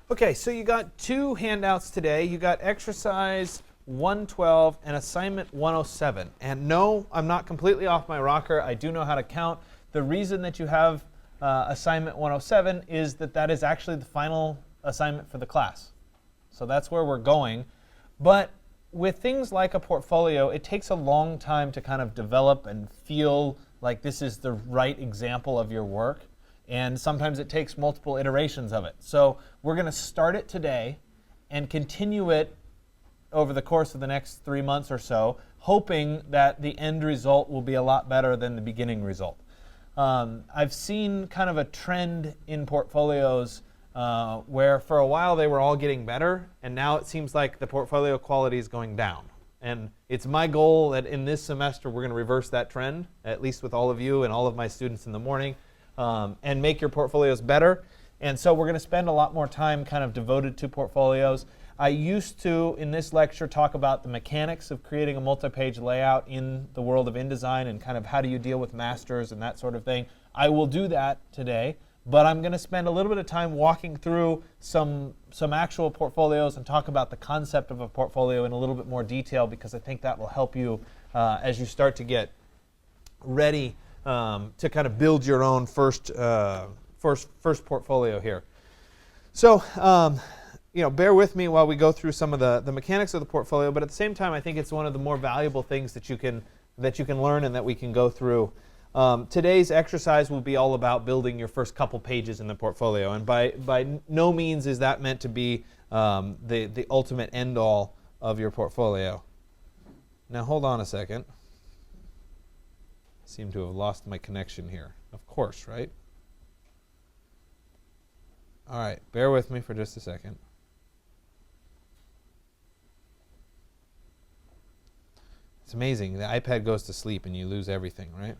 Okay, so you got two handouts today. You got exercise 112 and assignment 107. And no, I'm not completely off my rocker. I do know how to count. The reason that you have assignment 107 is that is actually the final assignment for the class. So that's where we're going. But with things like a portfolio, it takes a long time to kind of develop and feel like this is the right example of your work. And sometimes it takes multiple iterations of it. So we're going to start it today and continue it over the course of the next 3 months or so, hoping that the end result will be a lot better than the beginning result. I've seen kind of a trend in portfolios where for a while they were all getting better, and now it seems like the portfolio quality is going down. And it's my goal that in this semester we're going to reverse that trend, at least with all of you and all of my students in the morning. And make your portfolios better. And so we're going to spend a lot more time kind of devoted to portfolios. I used to, in this lecture, talk about the mechanics of creating a multi-page layout in the world of InDesign and kind of how do you deal with masters and that sort of thing. I will do that today, but I'm going to spend a little bit of time walking through some actual portfolios and talk about the concept of a portfolio in a little bit more detail, because I think that will help you as you start to get ready to kind of build your own first portfolio here. So, bear with me while we go through some of the mechanics of the portfolio. But at the same time, I think it's one of the more valuable things that you can learn and that we can go through. Today's exercise will be all about building your first couple pages in the portfolio, and by no means is that meant to be the ultimate end all of your portfolio. Now, hold on a second. Seem to have lost my connection here. Of course, right? All right, bear with me for just a second. It's amazing. The iPad goes to sleep and you lose everything, right?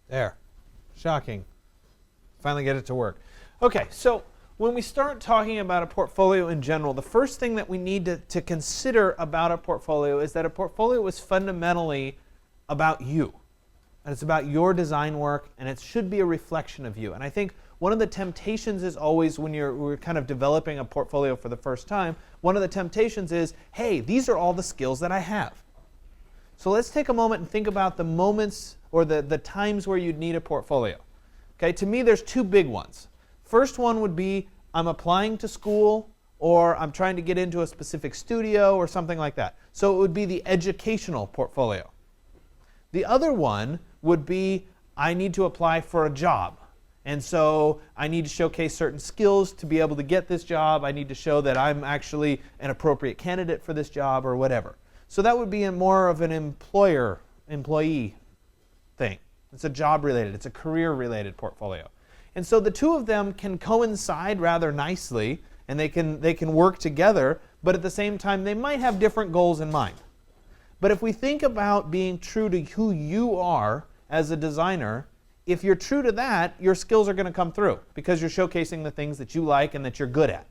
There. Shocking. Finally get it to work. Okay, so when we start talking about a portfolio in general, the first thing that we need to consider about a portfolio is that a portfolio is fundamentally about you. And it's about your design work, and it should be a reflection of you. And I think one of the temptations is always when we're kind of developing a portfolio for the first time, one of the temptations is, hey, these are all the skills that I have. So let's take a moment and think about the moments or the times where you'd need a portfolio. Okay, to me there's two big ones. First one would be I'm applying to school, or I'm trying to get into a specific studio or something like that. So it would be the educational portfolio. The other one would be I need to apply for a job. And so I need to showcase certain skills to be able to get this job. I need to show that I'm actually an appropriate candidate for this job or whatever. So that would be more of an employee thing. It's a job-related, it's a career-related portfolio. And so the two of them can coincide rather nicely, and they can work together, but at the same time they might have different goals in mind. But if we think about being true to who you are as a designer, if you're true to that, your skills are going to come through because you're showcasing the things that you like and that you're good at.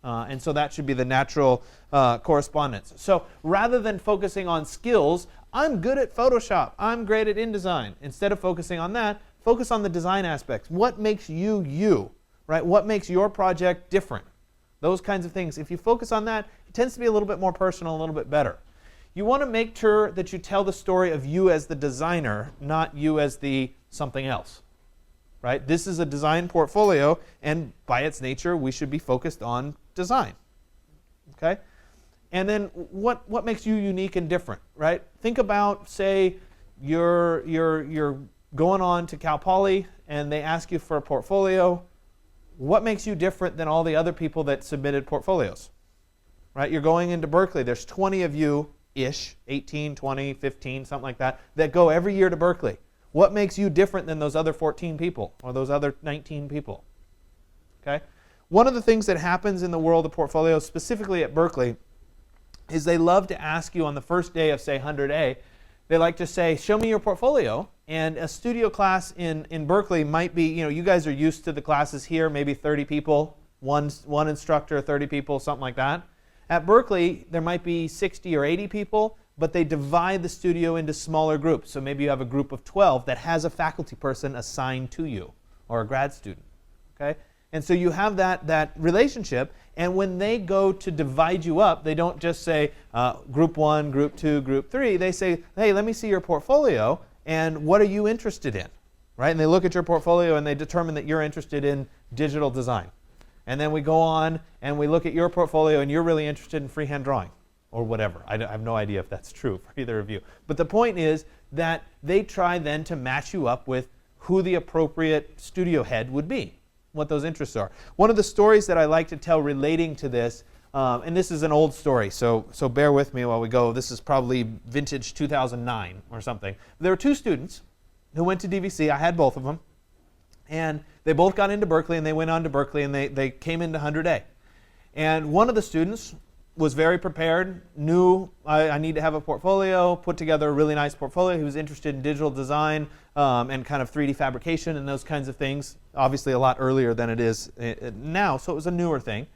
And so that should be the natural correspondence. So rather than focusing on skills, I'm good at Photoshop, I'm great at InDesign. Instead of focusing on that, focus on the design aspects. What makes you you, right? What makes your project different? Those kinds of things. If you focus on that, it tends to be a little bit more personal, a little bit better. You want to make sure that you tell the story of you as the designer, not you as the something else. Right? This is a design portfolio, and by its nature, we should be focused on design. Okay? And then what makes you unique and different, right? Think about, say, you're going on to Cal Poly, and they ask you for a portfolio. what makes you different than all the other people that submitted portfolios? Right? You're going into Berkeley. There's 20 of you-ish, 18, 20, 15, something like that go every year to Berkeley. What makes you different than those other 14 people or those other 19 people? Okay? One of the things that happens in the world of portfolios, specifically at Berkeley, is they love to ask you on the first day of, say, 100A, they like to say, show me your portfolio. And a studio class in Berkeley might be, you guys are used to the classes here, maybe 30 people, one instructor, 30 people, something like that. At Berkeley, there might be 60 or 80 people, but they divide the studio into smaller groups. So maybe you have a group of 12 that has a faculty person assigned to you, or a grad student. Okay? And so you have that relationship, and when they go to divide you up, they don't just say group 1, group 2, group 3. They say, hey, let me see your portfolio, and what are you interested in? Right? And they look at your portfolio, and they determine that you're interested in digital design. And then we go on, and we look at your portfolio, and you're really interested in freehand drawing, or whatever. I have no idea if that's true for either of you. But the point is that they try then to match you up with who the appropriate studio head would be, what those interests are. One of the stories that I like to tell relating to this, and this is an old story, so bear with me while we go. This is probably vintage 2009 or something. There were two students who went to DVC. I had both of them. And they both got into Berkeley, and they went on to Berkeley, and they came into 100A. And one of the students was very prepared, knew I need to have a portfolio, put together a really nice portfolio. He was interested in digital design and kind of 3D fabrication and those kinds of things, obviously a lot earlier than it is now, so it was a newer thing.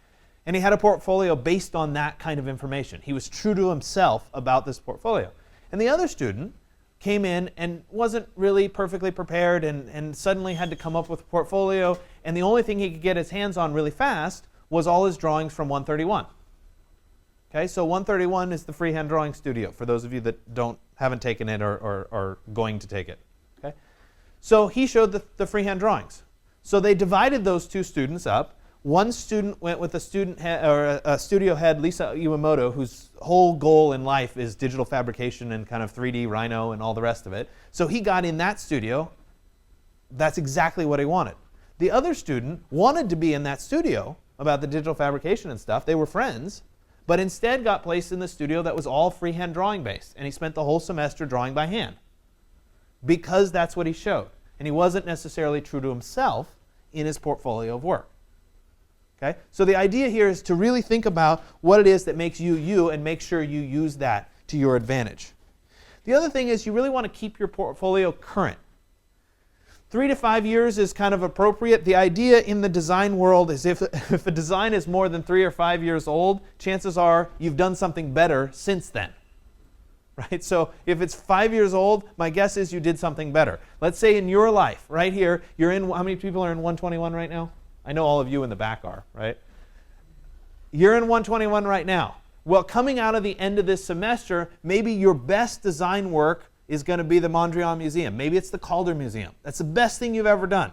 And he had a portfolio based on that kind of information. He was true to himself about this portfolio. And the other student came in and wasn't really perfectly prepared and suddenly had to come up with a portfolio, and the only thing he could get his hands on really fast was all his drawings from 131. Okay, so 131 is the freehand drawing studio for those of you that haven't taken it or are going to take it. Okay, so he showed the freehand drawings. So they divided those two students up. One student went with a student or a studio head, Lisa Iwamoto, whose whole goal in life is digital fabrication and kind of 3D Rhino and all the rest of it. So he got in that studio. That's exactly what he wanted. The other student wanted to be in that studio about the digital fabrication and stuff. They were friends, but instead got placed in the studio that was all freehand drawing based. And he spent the whole semester drawing by hand because that's what he showed. And he wasn't necessarily true to himself in his portfolio of work. Okay? So the idea here is to really think about what it is that makes you you and make sure you use that to your advantage. The other thing is you really want to keep your portfolio current. 3 to 5 years is kind of appropriate. The idea in the design world is if a design is more than 3 or 5 years old, chances are you've done something better since then. Right? So if it's 5 years old, my guess is you did something better. Let's say in your life, right here, you're in, how many people are in 121 right now? I know all of you in the back are, right? You're in 121 right now. Well, coming out of the end of this semester, maybe your best design work is going to be the Mondrian Museum. Maybe it's the Calder Museum. That's the best thing you've ever done.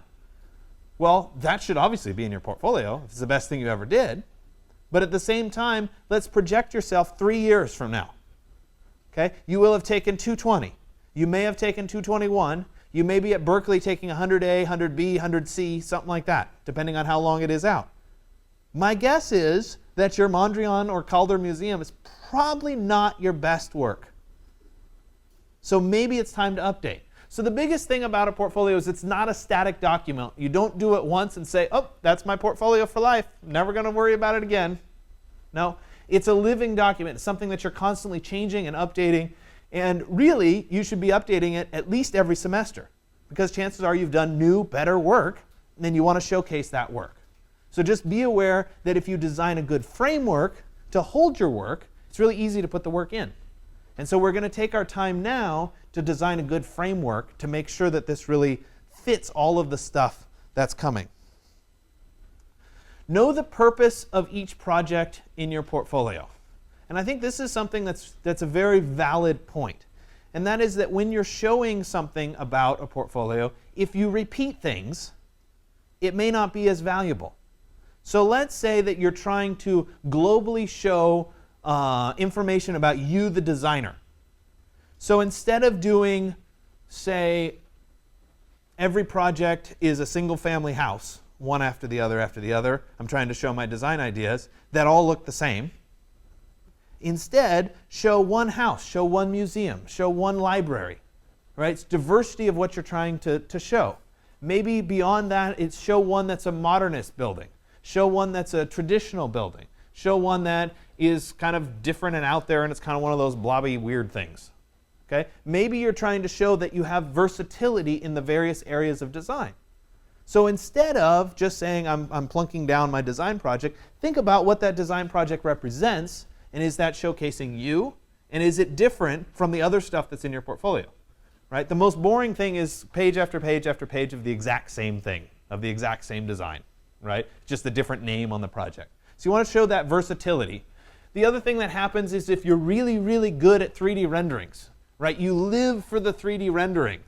Well, that should obviously be in your portfolio if it's the best thing you ever did. But at the same time, let's project yourself 3 years from now. Okay? You will have taken 220. You may have taken 221. You may be at Berkeley taking 100A, 100B, 100C, something like that, depending on how long it is out. My guess is that your Mondrian or Calder Museum is probably not your best work. So maybe it's time to update. So the biggest thing about a portfolio is it's not a static document. You don't do it once and say, oh, that's my portfolio for life. Never going to worry about it again. No, it's a living document. It's something that you're constantly changing and updating. And really, you should be updating it at least every semester because chances are you've done new, better work, and then you want to showcase that work. So just be aware that if you design a good framework to hold your work, it's really easy to put the work in. And so we're going to take our time now to design a good framework to make sure that this really fits all of the stuff that's coming. Know the purpose of each project in your portfolio. And I think this is something that's a very valid point. And that is that when you're showing something about a portfolio, if you repeat things, it may not be as valuable. So let's say that you're trying to globally show information about you, the designer. So instead of doing, say, every project is a single family house, one after the other after the other. I'm trying to show my design ideas that all look the same. Instead, show one house, show one museum, show one library. Right? It's diversity of what you're trying to show. Maybe beyond that, it's show one that's a modernist building. Show one that's a traditional building. Show one that is kind of different and out there and it's kind of one of those blobby weird things. Okay? Maybe you're trying to show that you have versatility in the various areas of design. So instead of just saying I'm plunking down my design project, think about what that design project represents, and is that showcasing you, and is it different from the other stuff that's in your portfolio? Right? The most boring thing is page after page after page of the exact same thing, of the exact same design, right? Just a different name on the project. So you want to show that versatility. The other thing that happens is if you're really, really good at 3D renderings, right? You live for the 3D rendering.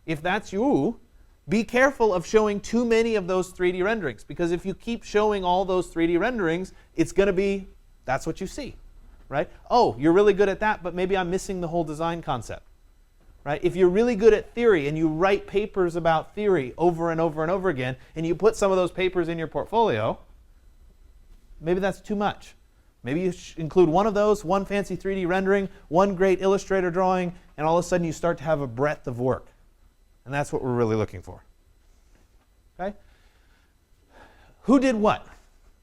If that's you, be careful of showing too many of those 3D renderings, because if you keep showing all those 3D renderings, it's going to be, that's what you see, right? Oh, you're really good at that, but maybe I'm missing the whole design concept. Right? If you're really good at theory and you write papers about theory over and over and over again, and you put some of those papers in your portfolio, maybe that's too much. Maybe you include one of those, one fancy 3D rendering, one great Illustrator drawing, and all of a sudden you start to have a breadth of work. And that's what we're really looking for. Okay? Who did what?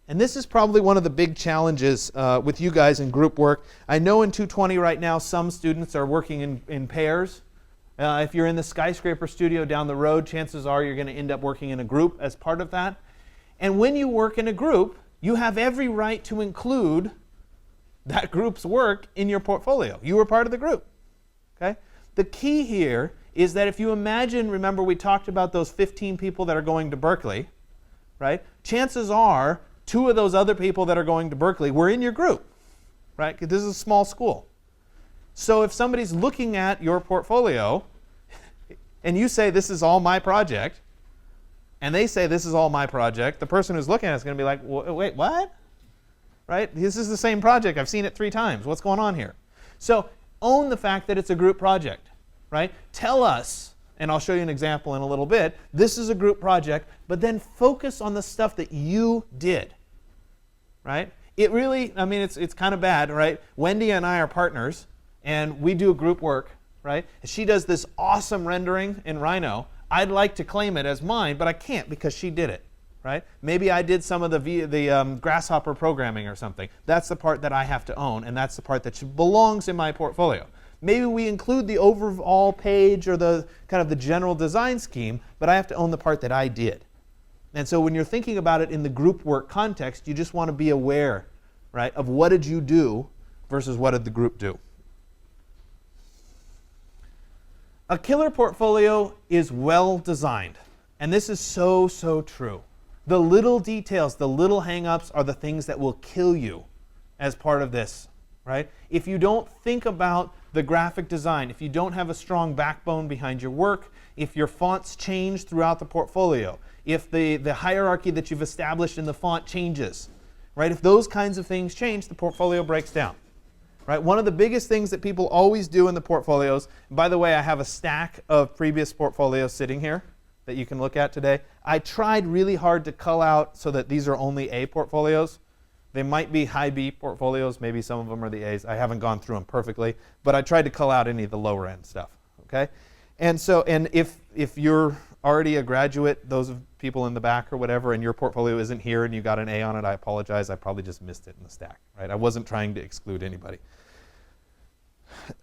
And this is probably one of the big challenges with you guys in group work. I know in 220 right now some students are working in pairs. If you're in the skyscraper studio down the road, chances are you're going to end up working in a group as part of that. And when you work in a group, you have every right to include that group's work in your portfolio. You were part of the group. Okay? The key here is that if you imagine, remember we talked about those 15 people that are going to Berkeley, right? Chances are 2 of those other people that are going to Berkeley were in your group, right? Because this is a small school. So if somebody's looking at your portfolio and you say this is all my project, and they say this is all my project, the person who's looking at it is going to be like, wait, what? Right? This is the same project. I've seen it 3 times. What's going on here? So own the fact that it's a group project, right? Tell us, and I'll show you an example in a little bit, this is a group project, but then focus on the stuff that you did, right? It really, I mean, it's kind of bad, right? Wendy and I are partners, and we do group work, right? She does this awesome rendering in Rhino. I'd like to claim it as mine, but I can't because she did it, right? Maybe I did some of the Grasshopper programming or something. That's the part that I have to own, and that's the part that belongs in my portfolio. Maybe we include the overall page or the kind of the general design scheme, but I have to own the part that I did. And so when you're thinking about it in the group work context, you just want to be aware, right, of what did you do versus what did the group do. A killer portfolio is well designed, and this is so, so true. The little details, the little hang-ups are the things that will kill you as part of this, right? If you don't think about the graphic design, if you don't have a strong backbone behind your work, if your fonts change throughout the portfolio, if the hierarchy that you've established in the font changes, right? If those kinds of things change, the portfolio breaks down. Right? One of the biggest things that people always do in the portfolios, and by the way, I have a stack of previous portfolios sitting here that you can look at today. I tried really hard to cull out so that these are only A portfolios. They might be high B portfolios, maybe some of them are the A's. I haven't gone through them perfectly, but I tried to cull out any of the lower end stuff. Okay? And so, and if you're already a graduate, those of people in the back or whatever, and your portfolio isn't here and you got an A on it, I apologize. I probably just missed it in the stack. Right? I wasn't trying to exclude anybody.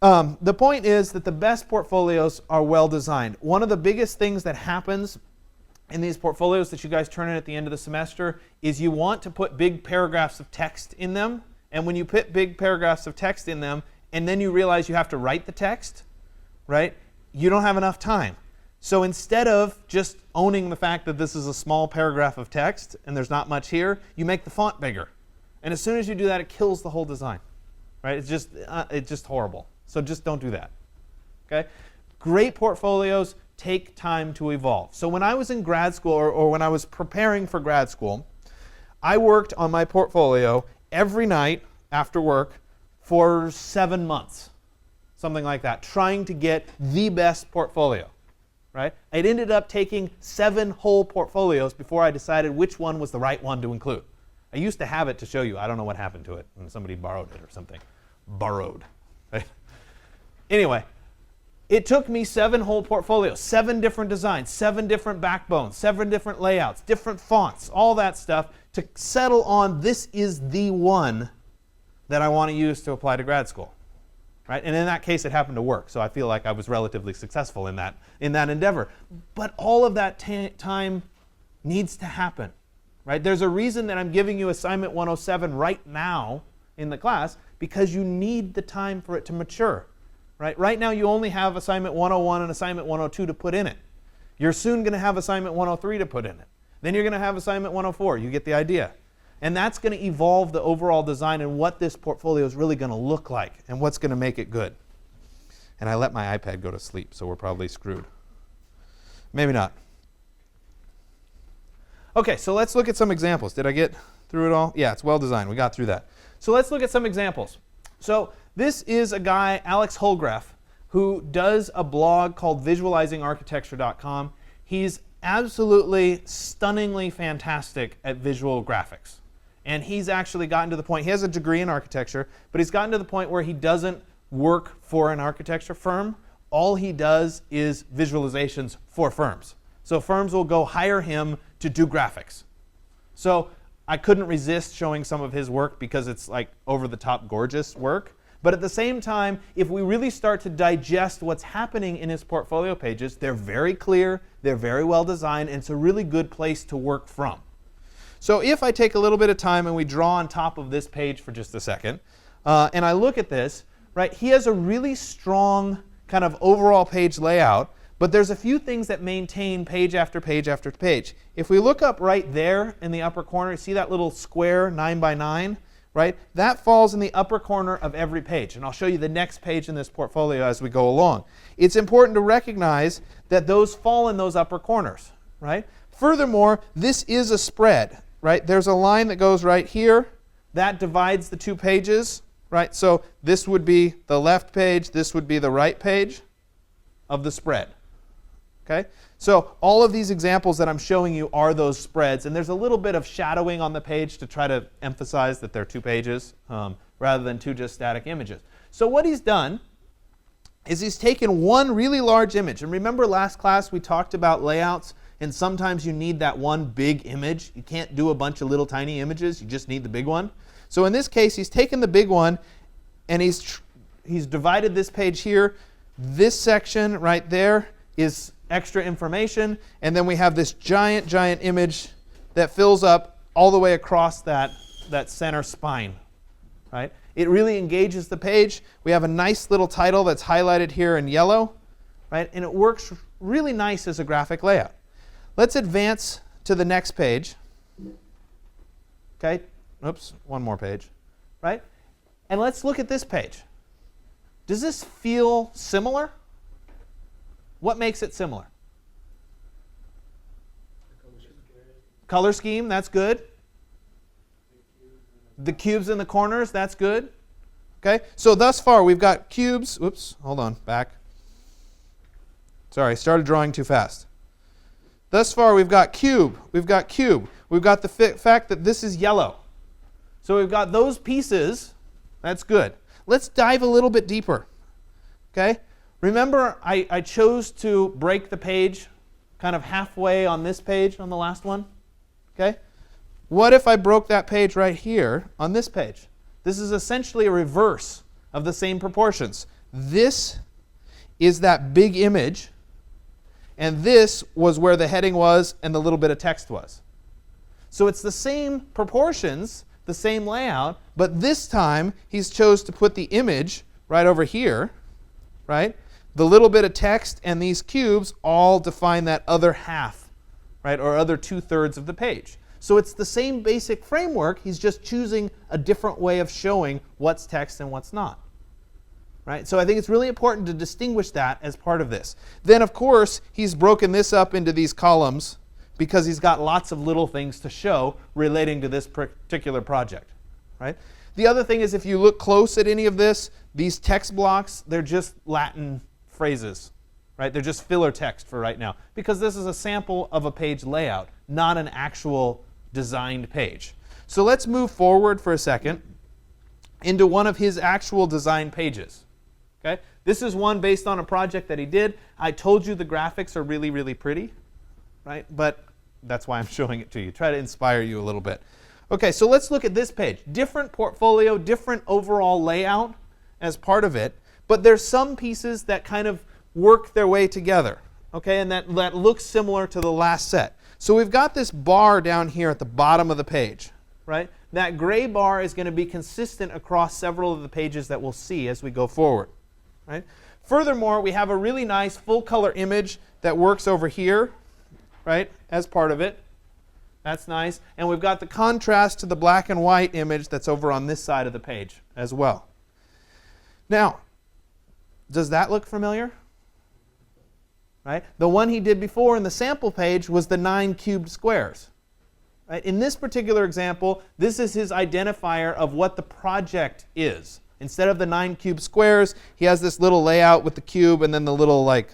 The point is that the best portfolios are well designed. One of the biggest things that happens in these portfolios that you guys turn in at the end of the semester is you want to put big paragraphs of text in them. And when you put big paragraphs of text in them and then you realize you have to write the text, right, you don't have enough time. So instead of just owning the fact that this is a small paragraph of text and there's not much here, you make the font bigger. And as soon as you do that, it kills the whole design. Right? It's just horrible. So just don't do that. Okay? Great portfolios take time to evolve. So when I was in grad school or when I was preparing for grad school, I worked on my portfolio every night after work for 7 months. Something like that, trying to get the best portfolio. right? It ended up taking 7 whole portfolios before I decided which one was the right one to include. I used to have it to show you. I don't know what happened to it, and somebody borrowed it or something. Borrowed. Right? Anyway, it took me 7 whole portfolios, 7 different designs, 7 different backbones, 7 different layouts, different fonts, all that stuff to settle on this is the one that I want to use to apply to grad school. Right? And in that case, it happened to work. So I feel like I was relatively successful in that endeavor. But all of that time needs to happen. Right? There's a reason that I'm giving you assignment 107 right now in the class, because you need the time for it to mature. Right now you only have assignment 101 and assignment 102 to put in it. You're soon going to have assignment 103 to put in it. Then you're going to have assignment 104. You get the idea. And that's going to evolve the overall design and what this portfolio is really going to look like and what's going to make it good. And I let my iPad go to sleep, so we're probably screwed. Maybe not. Okay, so let's look at some examples. Did I get through it all? Yeah, it's well designed. We got through that. So let's look at some examples. So this is a guy, Alex Holgraff, who does a blog called visualizingarchitecture.com. He's absolutely stunningly fantastic at visual graphics. And he's actually gotten to the point, he has a degree in architecture, but he's gotten to the point where he doesn't work for an architecture firm. All he does is visualizations for firms. So firms will go hire him to do graphics. So I couldn't resist showing some of his work because it's like over-the-top gorgeous work. But at the same time, if we really start to digest what's happening in his portfolio pages, they're very clear, they're very well designed, and it's a really good place to work from. So if I take a little bit of time and we draw on top of this page for just a second, and I look at this, right, he has a really strong kind of overall page layout, but there's a few things that maintain page after page after page. If we look up right there in the upper corner, you see that little square 9 by 9? Right? That falls in the upper corner of every page. And I'll show you the next page in this portfolio as we go along. It's important to recognize that those fall in those upper corners. Right? Furthermore, this is a spread. Right? There's a line that goes right here. That divides the 2 pages. Right? So this would be the left page. This would be the right page of the spread. Okay? So all of these examples that I'm showing you are those spreads. And there's a little bit of shadowing on the page to try to emphasize that they're 2 pages rather than 2 just static images. So what he's done is he's taken one really large image. And remember last class we talked about layouts, and sometimes you need that one big image. You can't do a bunch of little tiny images. You just need the big one. So in this case, he's taken the big one, and he's divided this page here. This section right there is extra information, and then we have this giant image that fills up all the way across that center spine. Right? It really engages the page. We have a nice little title that's highlighted here in yellow, right? And it works really nice as a graphic layout. Let's advance to the next page. Okay? Oops, one more page. Right? And let's look at this page. Does this feel similar? What makes it similar? Color scheme, that's good. The cubes in the corners, that's good. Okay, so thus far we've got cubes. Oops, hold on, back. Sorry, I started drawing too fast. Thus far we've got cube, we've got cube. We've got the fact that this is yellow. So we've got those pieces, that's good. Let's dive a little bit deeper. Okay? Remember, I chose to break the page kind of halfway on this page on the last one? Okay? What if I broke that page right here on this page? This is essentially a reverse of the same proportions. This is that big image, and this was where the heading was and the little bit of text was. So it's the same proportions, the same layout, but this time he's chose to put the image right over here, right? The little bit of text and these cubes all define that other half, right, or other 2/3 of the page. So it's the same basic framework. He's just choosing a different way of showing what's text and what's not. Right? So I think it's really important to distinguish that as part of this. Then, of course, he's broken this up into these columns because he's got lots of little things to show relating to this particular project. Right? The other thing is if you look close at any of this, these text blocks, they're just Latin phrases. right? They're just filler text for right now because this is a sample of a page layout, not an actual designed page. So let's move forward for a second into one of his actual design pages. Okay? This is one based on a project that he did. I told you the graphics are really, really pretty, right? But that's why I'm showing it to you. Try to inspire you a little bit. Okay, so let's look at this page. Different portfolio, different overall layout as part of it, but there's some pieces that kind of work their way together, okay, and that looks similar to the last set. So we've got this bar down here at the bottom of the page, right? That gray bar is going to be consistent across several of the pages that we'll see as we go forward, right? Furthermore, we have a really nice full color image that works over here, right, as part of it. That's nice. And we've got the contrast to the black and white image that's over on this side of the page as well. Now, does that look familiar? Right? The one he did before in the sample page was the 9 cubed squares. Right? In this particular example, this is his identifier of what the project is. Instead of the 9 cubed squares, he has this little layout with the cube and then the little like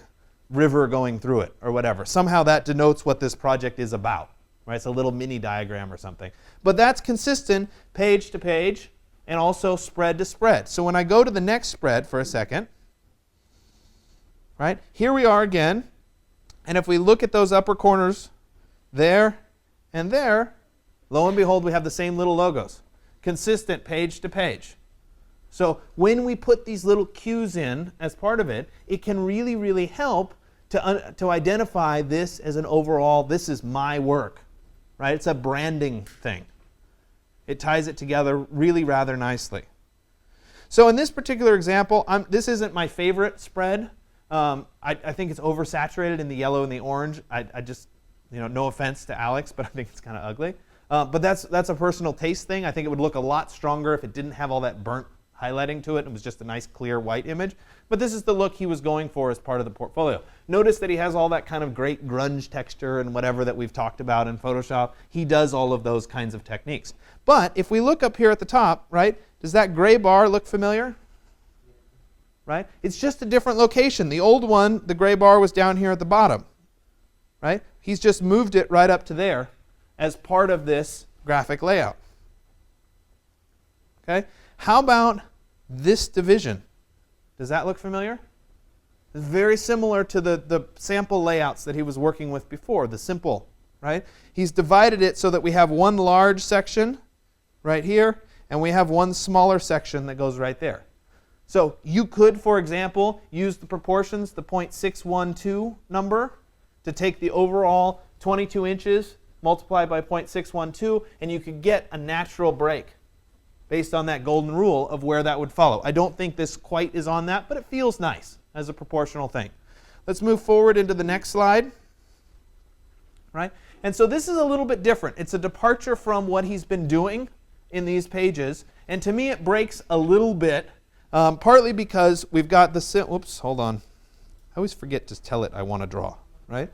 river going through it or whatever. Somehow that denotes what this project is about. Right? It's a little mini diagram or something. But that's consistent page to page and also spread to spread. So when I go to the next spread for a second, right, here we are again. And if we look at those upper corners there and there, lo and behold, we have the same little logos. Consistent page to page. So when we put these little cues in as part of it, it can really, really help to identify this as an overall, this is my work. Right? It's a branding thing. It ties it together really rather nicely. So in this particular example, this isn't my favorite spread. I think it's oversaturated in the yellow and the orange. I just, no offense to Alex, but I think it's kind of ugly. But that's a personal taste thing. I think it would look a lot stronger if it didn't have all that burnt highlighting to it. It was just a nice clear white image. But this is the look he was going for as part of the portfolio. Notice that he has all that kind of great grunge texture and whatever that we've talked about in Photoshop. He does all of those kinds of techniques. But if we look up here at the top, right, does that gray bar look familiar? Right? It's just a different location. The old one, the gray bar was down here at the bottom. Right? He's just moved it right up to there as part of this graphic layout. Okay? How about this division? Does that look familiar? It's very similar to the sample layouts that he was working with before, the simple, right? He's divided it so that we have one large section right here, and we have one smaller section that goes right there. So you could, for example, use the proportions, the 0.612 number, to take the overall 22 inches, multiply by 0.612, and you could get a natural break based on that golden rule of where that would follow. I don't think this quite is on that, but it feels nice as a proportional thing. Let's move forward into the next slide. Right? And so this is a little bit different. It's a departure from what he's been doing in these pages. And to me, it breaks a little bit, partly because we've got the, whoops, hold on. I always forget to tell it I want to draw, right?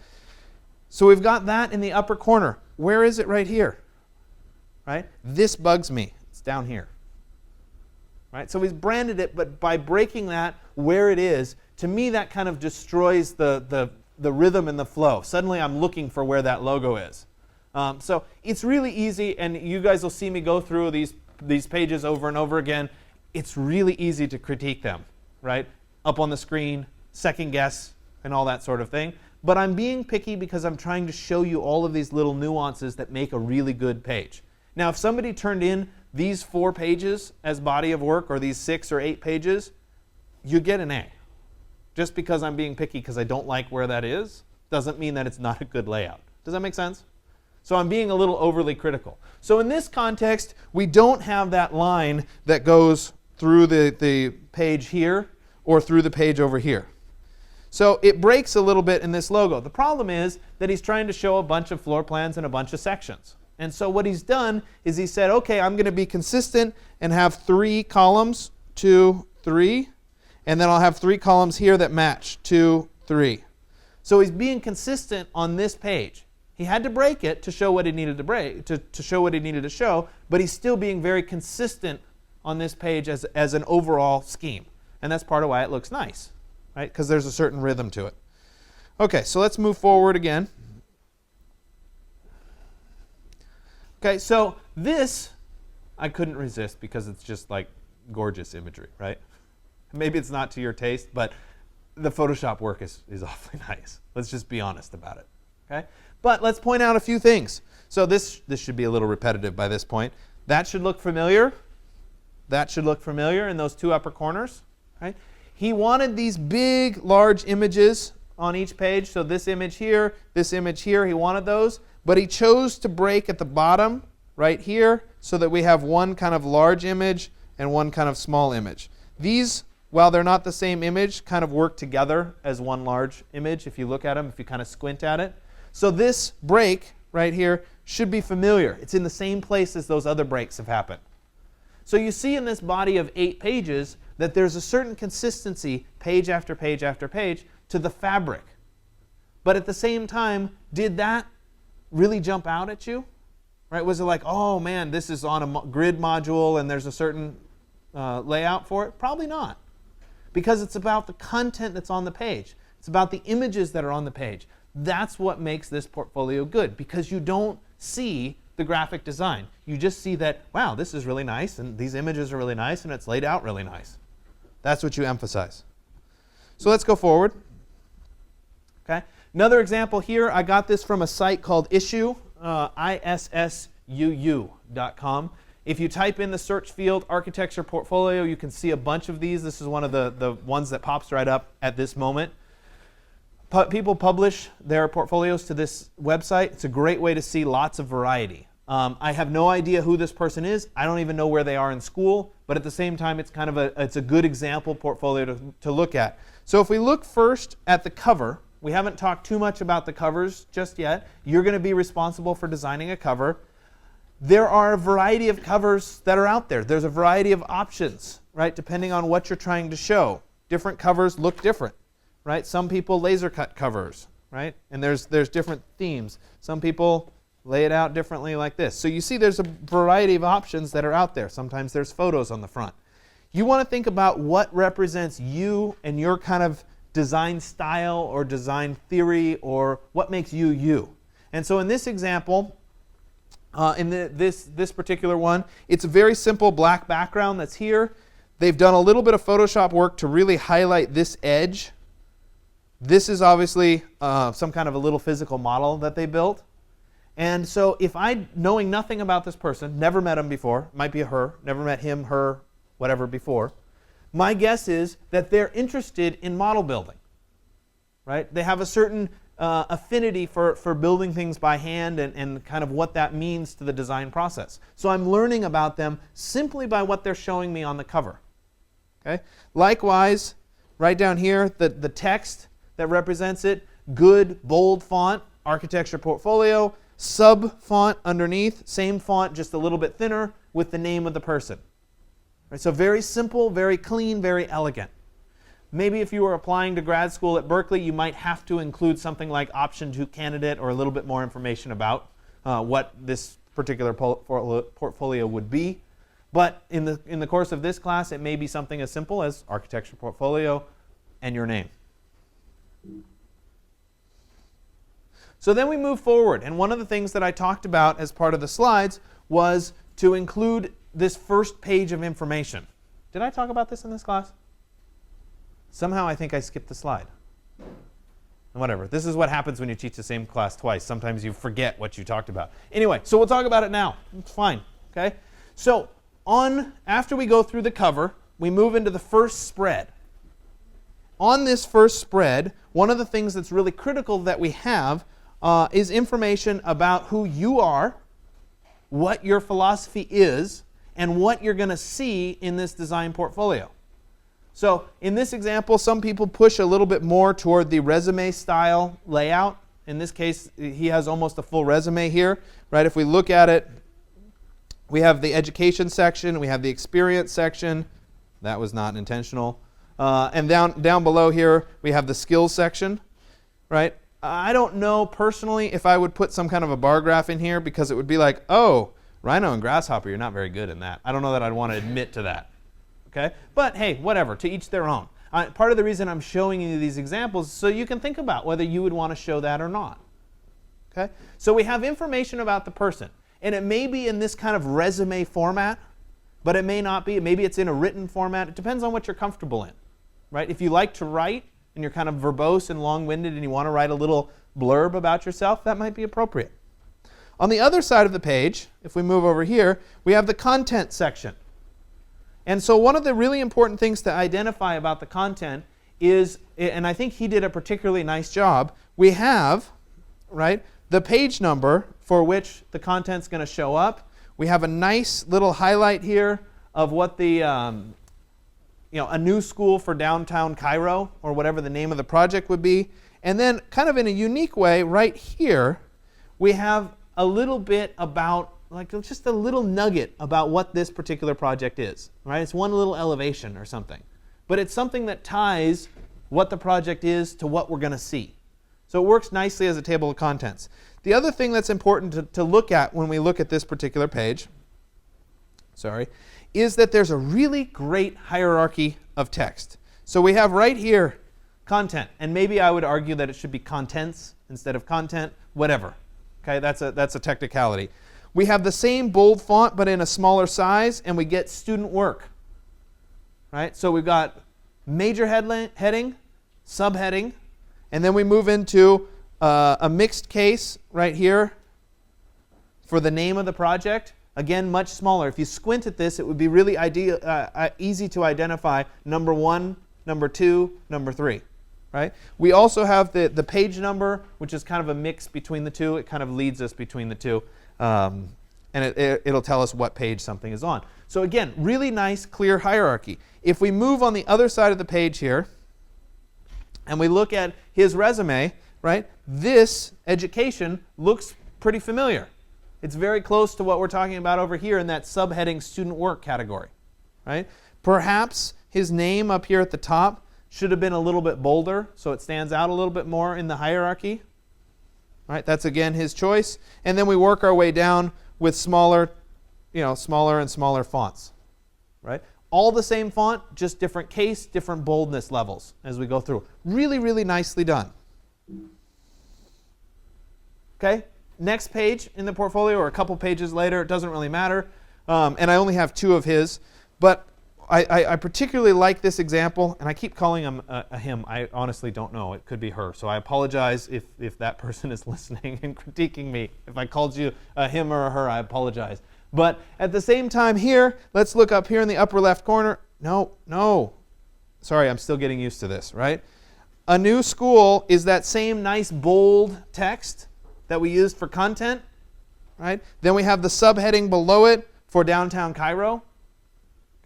So we've got that in the upper corner. Where is it right here? Right? This bugs me. It's down here. Right? So he's branded it, but by breaking that where it is, to me that kind of destroys the rhythm and the flow. Suddenly I'm looking for where that logo is. So it's really easy, and you guys will see me go through these pages over and over again. It's really easy to critique them, right? Up on the screen, second guess, and all that sort of thing. But I'm being picky because I'm trying to show you all of these little nuances that make a really good page. Now, if somebody turned in these 4 pages as body of work, or these 6 or 8 pages, you get an A. Just because I'm being picky because I don't like where that is, doesn't mean that it's not a good layout. Does that make sense? So I'm being a little overly critical. So in this context, we don't have that line that goes through the page here or through the page over here. So it breaks a little bit in this logo. The problem is that he's trying to show a bunch of floor plans and a bunch of sections. And so what he's done is he said, okay, I'm going to be consistent and have 3 columns, 2, 3, and then I'll have 3 columns here that match, 2, 3. So he's being consistent on this page. He had to break it to show what he needed to break, to show what he needed to show, but he's still being very consistent on this page as an overall scheme. And that's part of why it looks nice, right? Because there's a certain rhythm to it. Okay, so let's move forward again. Okay, so this I couldn't resist because it's just like gorgeous imagery, right? Maybe it's not to your taste, but the Photoshop work is awfully nice. Let's just be honest about it. Okay? But let's point out a few things. So this should be a little repetitive by this point. That should look familiar. That should look familiar in those two upper corners. Right? He wanted these big, large images on each page. So this image here, he wanted those. But he chose to break at the bottom right here so that we have one kind of large image and one kind of small image. These, while they're not the same image, kind of work together as one large image if you look at them, if you kind of squint at it. So this break right here should be familiar. It's in the same place as those other breaks have happened. So you see in this body of 8 pages that there's a certain consistency, page after page after page, to the fabric. But at the same time, did that really jump out at you? Right? Was it like, oh man, this is on a grid module and there's a certain layout for it? Probably not. Because it's about the content that's on the page. It's about the images that are on the page. That's what makes this portfolio good, because you don't see the graphic design. You just see that, wow, this is really nice, and these images are really nice, and it's laid out really nice. That's what you emphasize. So let's go forward. Okay. Another example here, I got this from a site called Issuu, issuu.com. If you type in the search field architecture portfolio, you can see a bunch of these. This is one of the ones that pops right up at this moment. People publish their portfolios to this website. It's a great way to see lots of variety. I have no idea who this person is. I don't even know where they are in school. But at the same time, it's kind of it's a good example portfolio to look at. So if we look first at the cover, we haven't talked too much about the covers just yet. You're going to be responsible for designing a cover. There are a variety of covers that are out there. There's a variety of options, right, depending on what you're trying to show. Different covers look different, right? Some people laser cut covers, right? And there's different themes. Some people lay it out differently like this. So you see there's a variety of options that are out there. Sometimes there's photos on the front. You want to think about what represents you and your kind of design style or design theory, or what makes you you. And so in this example, in this particular one, it's a very simple black background that's here. They've done a little bit of Photoshop work to really highlight this edge. This is obviously some kind of a little physical model that they built. And so if knowing nothing about this person, never met him before, might be a her, never met him, her, whatever before, my guess is that they're interested in model building, right? They have a certain affinity for building things by hand and kind of what that means to the design process. So I'm learning about them simply by what they're showing me on the cover. Okay? Likewise, right down here, the text that represents it, good, bold font, architecture portfolio, sub font underneath, same font, just a little bit thinner with the name of the person. Right? So very simple, very clean, very elegant. Maybe if you were applying to grad school at Berkeley, you might have to include something like option 2 candidate or a little bit more information about what this particular portfolio would be. But in the course of this class, it may be something as simple as architecture portfolio and your name. So then we move forward. And one of the things that I talked about as part of the slides was to include this first page of information. Did I talk about this in this class? Somehow I think I skipped the slide. Whatever. This is what happens when you teach the same class twice. Sometimes you forget what you talked about. Anyway, so we'll talk about it now. It's fine. Okay? So after we go through the cover, we move into the first spread. On this first spread, one of the things that's really critical that we have is information about who you are, what your philosophy is, and what you're going to see in this design portfolio. So in this example, some people push a little bit more toward the resume style layout. In this case, he has almost a full resume here, right? If we look at it, we have the education section, we have the experience section. That was not intentional. And down below here, we have the skills section, right? I don't know personally if I would put some kind of a bar graph in here, because it would be like, oh, Rhino and Grasshopper, you're not very good in that. I don't know that I'd want to admit to that. Okay? But hey, whatever, to each their own. Part of the reason I'm showing you these examples is so you can think about whether you would want to show that or not. Okay? So we have information about the person. And it may be in this kind of resume format, but it may not be. Maybe it's in a written format. It depends on what you're comfortable in. Right? If you like to write and you're kind of verbose and long-winded and you want to write a little blurb about yourself, that might be appropriate. On the other side of the page, if we move over here, we have the content section. And so one of the really important things to identify about the content is, and I think he did a particularly nice job, we have, right, the page number for which the content's going to show up. We have a nice little highlight here of what the, a new school for downtown Cairo, or whatever the name of the project would be. And then kind of in a unique way, right here, we have a little bit about, like just a little nugget about what this particular project is. Right? It's one little elevation or something. But it's something that ties what the project is to what we're going to see. So it works nicely as a table of contents. The other thing that's important to look at when we look at this particular page, is that there's a really great hierarchy of text. So we have right here content, and maybe I would argue that it should be contents instead of content, whatever. Okay, that's a technicality. We have the same bold font but in a smaller size, and we get student work. Right? So we've got major heading, subheading, and then we move into a mixed case right here for the name of the project. Again, much smaller. If you squint at this, it would be really easy to identify number 1, number 2, number 3. Right? We also have the page number, which is kind of a mix between the two. It kind of leads us between the two. And it'll tell us what page something is on. So again, really nice, clear hierarchy. If we move on the other side of the page here, and we look at his resume, right, this education looks pretty familiar. It's very close to what we're talking about over here in that subheading student work category. Right? Perhaps his name up here at the top should have been a little bit bolder so it stands out a little bit more in the hierarchy. Right? That's again his choice. And then we work our way down with smaller and smaller fonts. Right? All the same font, just different case, different boldness levels as we go through. Really, really nicely done. Okay? Next page in the portfolio, or a couple pages later, it doesn't really matter. And I only have 2 of his. But I particularly like this example, and I keep calling him a him. I honestly don't know. It could be her. So I apologize if that person is listening and critiquing me. If I called you a him or a her, I apologize. But at the same time here, let's look up here in the upper left corner. No. Sorry, I'm still getting used to this, right? A new school is that same nice bold text that we used for content, right? Then we have the subheading below it for downtown Cairo.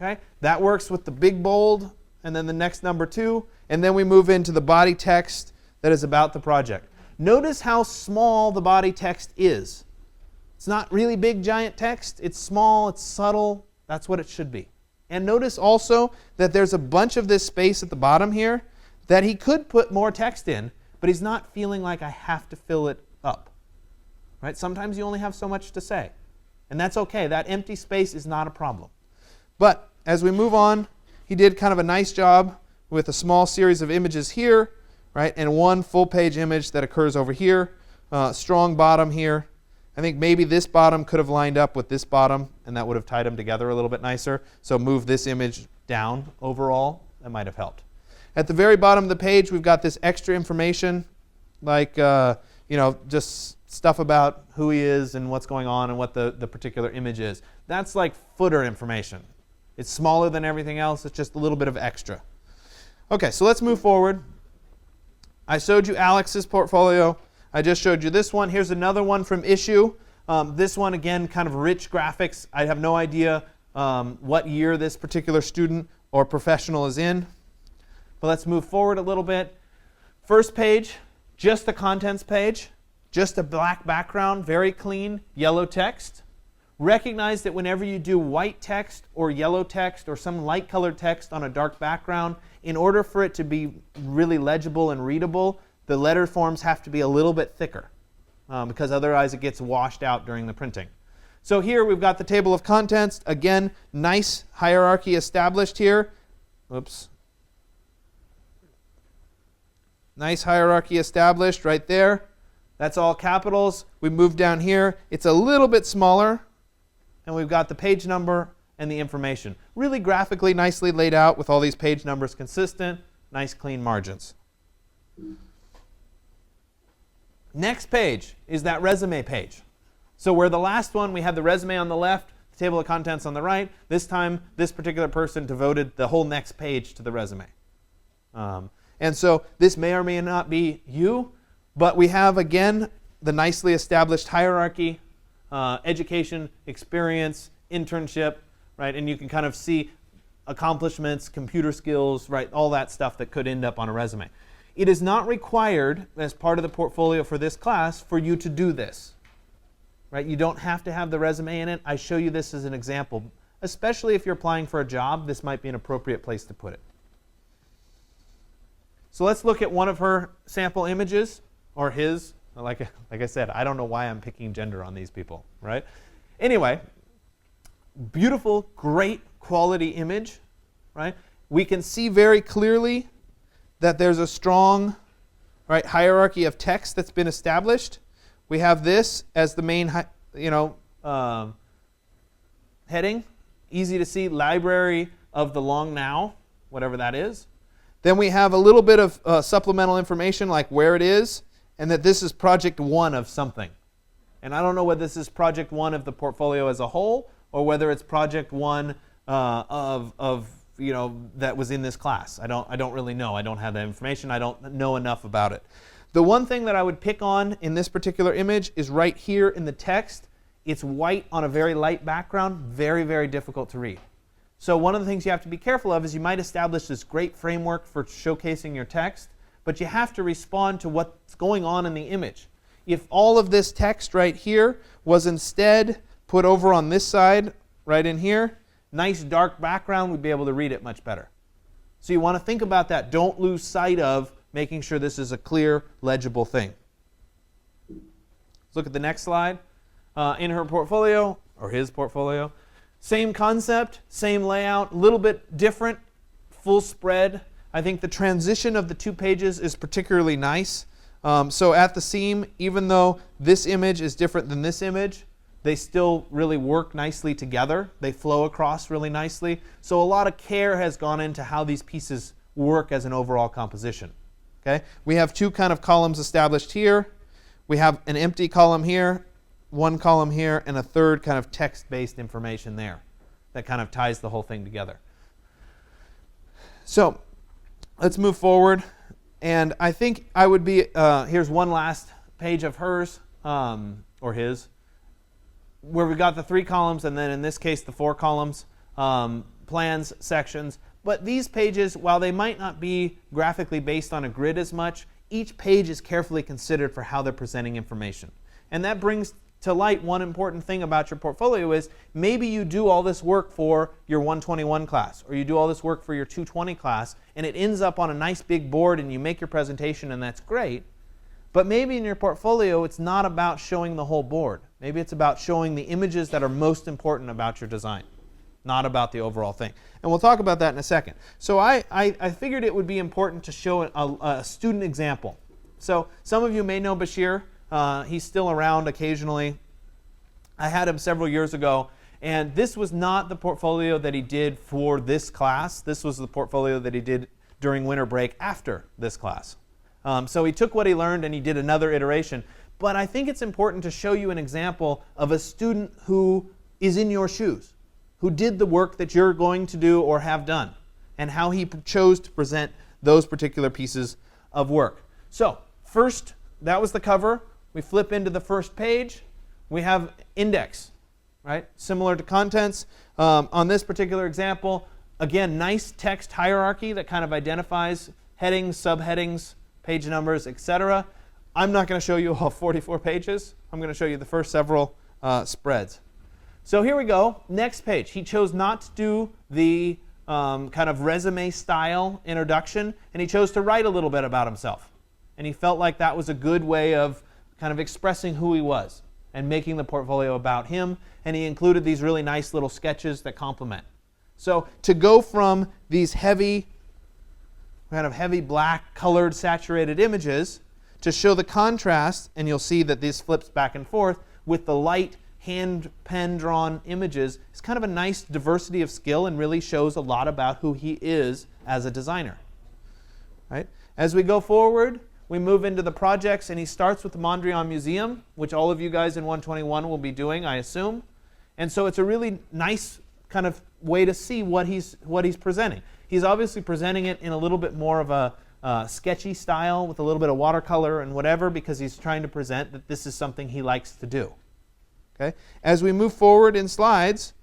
Okay? That works with the big bold, and then the next number 2, and then we move into the body text that is about the project. Notice how small the body text is. It's not really big, giant text. It's small, it's subtle. That's what it should be. And notice also that there's a bunch of this space at the bottom here that he could put more text in, but he's not feeling like I have to fill it up. Right? Sometimes you only have so much to say. And that's okay. That empty space is not a problem. But as we move on, he did kind of a nice job with a small series of images here, right, and one full-page image that occurs over here. Strong bottom here. I think maybe this bottom could have lined up with this bottom, and that would have tied them together a little bit nicer. So move this image down overall. That might have helped. At the very bottom of the page, we've got this extra information, like just stuff about who he is and what's going on and what the particular image is. That's like footer information. It's smaller than everything else. It's just a little bit of extra. Okay, so let's move forward. I showed you Alex's portfolio. I just showed you this one. Here's another one from Issue. This one, again, kind of rich graphics. I have no idea what year this particular student or professional is in. But let's move forward a little bit. First page, just the contents page. Just a black background, very clean, yellow text. Recognize that whenever you do white text or yellow text or some light colored text on a dark background, in order for it to be really legible and readable, the letter forms have to be a little bit thicker because otherwise it gets washed out during the printing. So here we've got the table of contents. Again, nice hierarchy established here. Oops. Nice hierarchy established right there. That's all capitals. We move down here. It's a little bit smaller. And we've got the page number and the information. Really graphically nicely laid out with all these page numbers consistent. Nice clean margins. Next page is that resume page. So where the last one we had the resume on the left, the table of contents on the right, this time this particular person devoted the whole next page to the resume. And so this may or may not be you, but we have again the nicely established hierarchy, education, experience, internship, right? And you can kind of see accomplishments, computer skills, right? All that stuff that could end up on a resume. It is not required as part of the portfolio for this class for you to do this, right? You don't have to have the resume in it. I show you this as an example. Especially if you're applying for a job, this might be an appropriate place to put it. So let's look at one of her sample images, or his. Like I said, I don't know why I'm picking gender on these people, right? Anyway, beautiful, great quality image, right? We can see very clearly that there's a strong, right, hierarchy of text that's been established. We have this as the main, heading. Easy to see, library of the long now, whatever that is. Then we have a little bit of supplemental information like where it is, and that this is project one of something. And I don't know whether this is project one of the portfolio as a whole, or whether it's project one of that was in this class. I don't really know. I don't have that information. I don't know enough about it. The one thing that I would pick on in this particular image is right here in the text. It's white on a very light background, very, very difficult to read. So one of the things you have to be careful of is you might establish this great framework for showcasing your text, but you have to respond to what's going on in the image. If all of this text right here was instead put over on this side, right in here, nice dark background, we'd be able to read it much better. So you want to think about that. Don't lose sight of making sure this is a clear, legible thing. Let's look at the next slide. In her portfolio, or his portfolio, same concept, same layout, a little bit different, full spread. I think the transition of the two pages is particularly nice. So at the seam, even though this image is different than this image, they still really work nicely together. They flow across really nicely. So a lot of care has gone into how these pieces work as an overall composition. Okay? We have two kind of columns established here. We have an empty column here, one column here, and a third kind of text-based information there that kind of ties the whole thing together. So let's move forward. And I think I would be, here's one last page of hers, or his, where we've got the 3 columns, and then in this case the 4 columns, plans, sections. But these pages, while they might not be graphically based on a grid as much, each page is carefully considered for how they're presenting information. And that brings to light one important thing about your portfolio is maybe you do all this work for your 121 class, or you do all this work for your 220 class, and it ends up on a nice big board and you make your presentation and that's great. But maybe in your portfolio it's not about showing the whole board. Maybe it's about showing the images that are most important about your design, not about the overall thing. And we'll talk about that in a second. So I figured it would be important to show a student example. So some of you may know Bashir. He's still around occasionally. I had him several years ago, and this was not the portfolio that he did for this class. This was the portfolio that he did during winter break after this class. So he took what he learned and he did another iteration. But I think it's important to show you an example of a student who is in your shoes, who did the work that you're going to do or have done, and how he chose to present those particular pieces of work. So first, that was the cover. We flip into the first page. We have index, right? Similar to contents. On this particular example, again, nice text hierarchy that kind of identifies headings, subheadings, page numbers, etc. I'm not going to show you all 44 pages. I'm going to show you the first several spreads. So here we go. Next page. He chose not to do the kind of resume style introduction, and he chose to write a little bit about himself. And he felt like that was a good way of kind of expressing who he was and making the portfolio about him. And he included these really nice little sketches that complement. So to go from these heavy kind of heavy black colored saturated images to show the contrast, and you'll see that this flips back and forth with the light hand pen drawn images. It's kind of a nice diversity of skill and really shows a lot about who he is as a designer. Right? As we go forward, we move into the projects, and he starts with the Mondrian Museum, which all of you guys in 121 will be doing, I assume. And so it's a really nice kind of way to see what he's presenting. He's obviously presenting it in a little bit more of a sketchy style with a little bit of watercolor and whatever, because he's trying to present that this is something he likes to do. Okay? As we move forward in slides,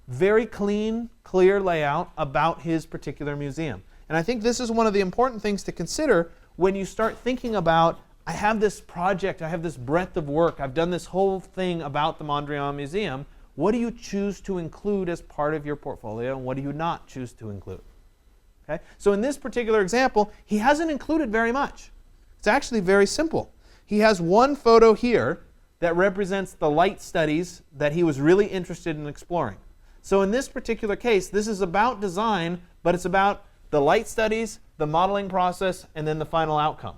very clean, clear layout about his particular museum. And I think this is one of the important things to consider when you start thinking about, I have this project, I have this breadth of work, I've done this whole thing about the Mondrian Museum. What do you choose to include as part of your portfolio, and what do you not choose to include? Okay? So in this particular example, he hasn't included very much. It's actually very simple. He has one photo here that represents the light studies that he was really interested in exploring. So in this particular case, this is about design, but it's about the light studies, the modeling process, and then the final outcome.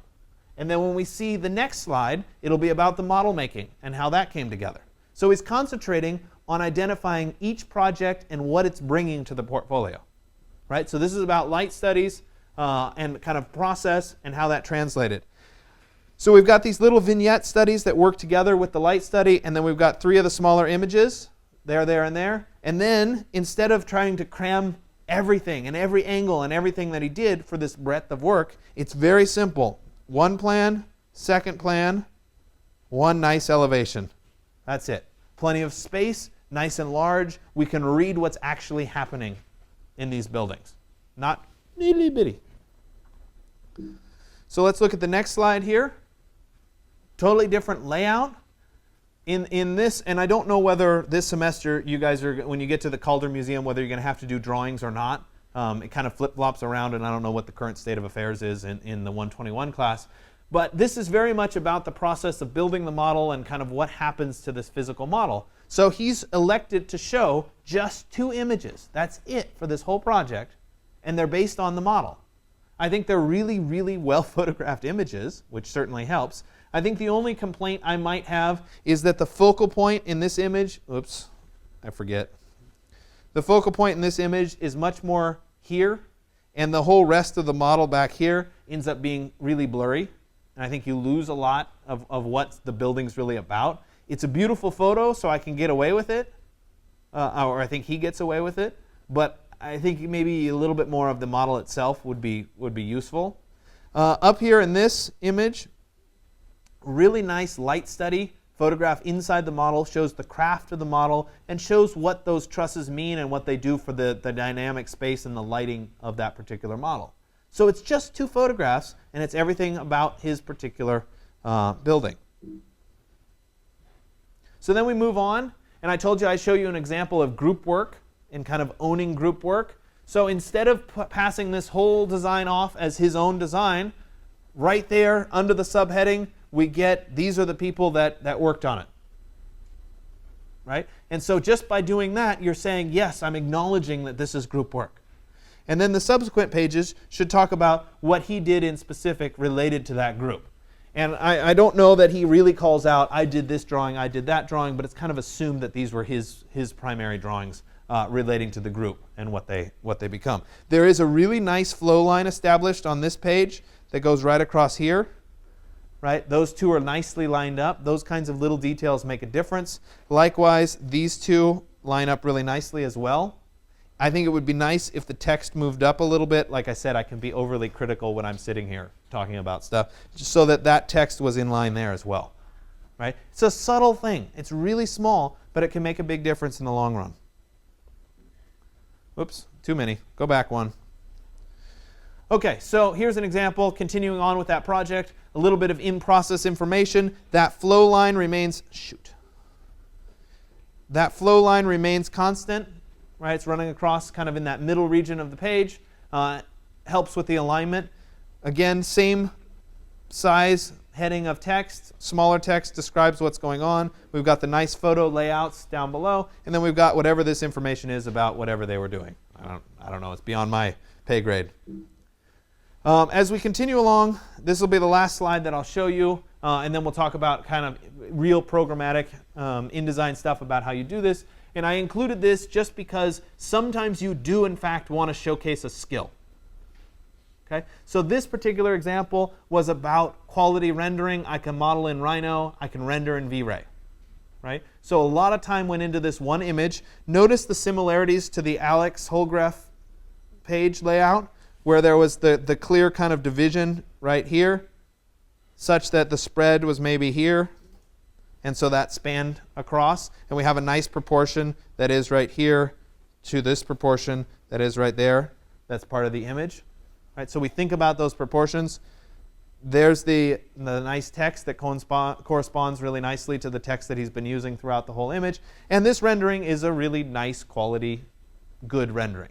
And then when we see the next slide, it'll be about the model making and how that came together. So he's concentrating on identifying each project and what it's bringing to the portfolio. Right? So this is about light studies and kind of process and how that translated. So we've got these little vignette studies that work together with the light study, and then we've got 3 of the smaller images, there, and there. And then instead of trying to cram everything and every angle and everything that he did for this breadth of work, it's very simple. One plan, second plan, one nice elevation. That's it. Plenty of space, nice and large. We can read what's actually happening in these buildings, not itty bitty. So let's look at the next slide here. Totally different layout. In this, and I don't know whether this semester you guys are, when you get to the Calder Museum, whether you're going to have to do drawings or not. It kind of flip-flops around, and I don't know what the current state of affairs is in the 121 class. But this is very much about the process of building the model and kind of what happens to this physical model. So he's elected to show just 2 images. That's it for this whole project, and they're based on the model. I think they're really, really well photographed images, which certainly helps. I think the only complaint I might have is that the focal point in this image, oops, I forget. The focal point in this image is much more here, and the whole rest of the model back here ends up being really blurry. And I think you lose a lot of what the building's really about. It's a beautiful photo, so I can get away with it, or I think he gets away with it. But I think maybe a little bit more of the model itself would be useful. Up here in this image, really nice light study. Photograph inside the model shows the craft of the model and shows what those trusses mean and what they do for the dynamic space and the lighting of that particular model. So it's just 2 photographs, and it's everything about his particular building. So then we move on, and I told you I'd show you an example of group work and kind of owning group work. So instead of passing this whole design off as his own design, right there under the subheading, we get these are the people that worked on it. Right? And so just by doing that, you're saying, yes, I'm acknowledging that this is group work. And then the subsequent pages should talk about what he did in specific related to that group. And I don't know that he really calls out, I did this drawing, I did that drawing, but it's kind of assumed that these were his primary drawings relating to the group and what they become. There is a really nice flow line established on this page that goes right across here. Right? Those 2 are nicely lined up. Those kinds of little details make a difference. Likewise, these 2 line up really nicely as well. I think it would be nice if the text moved up a little bit. Like I said, I can be overly critical when I'm sitting here talking about stuff, just so that text was in line there as well. Right? It's a subtle thing. It's really small, but it can make a big difference in the long run. Oops, too many. Go back one. Okay, so here's an example, continuing on with that project, a little bit of in-process information. That flow line remains, that flow line remains constant, right? It's running across kind of in that middle region of the page. Helps with the alignment. Again, same size heading of text. Smaller text describes what's going on. We've got the nice photo layouts down below, and then we've got whatever this information is about whatever they were doing. I don't know, it's beyond my pay grade. As we continue along, this will be the last slide that I'll show you, and then we'll talk about kind of real programmatic InDesign stuff about how you do this. And I included this just because sometimes you do, in fact, want to showcase a skill. Okay? So this particular example was about quality rendering. I can model in Rhino. I can render in V-Ray. Right? So a lot of time went into this one image. Notice the similarities to the Alex Holgraf page layout, where there was the clear kind of division right here, such that the spread was maybe here, and so that spanned across. And we have a nice proportion that is right here to this proportion that is right there. That's part of the image. Right? So we think about those proportions. There's the nice text that corresponds really nicely to the text that he's been using throughout the whole image. And this rendering is a really nice quality, good rendering.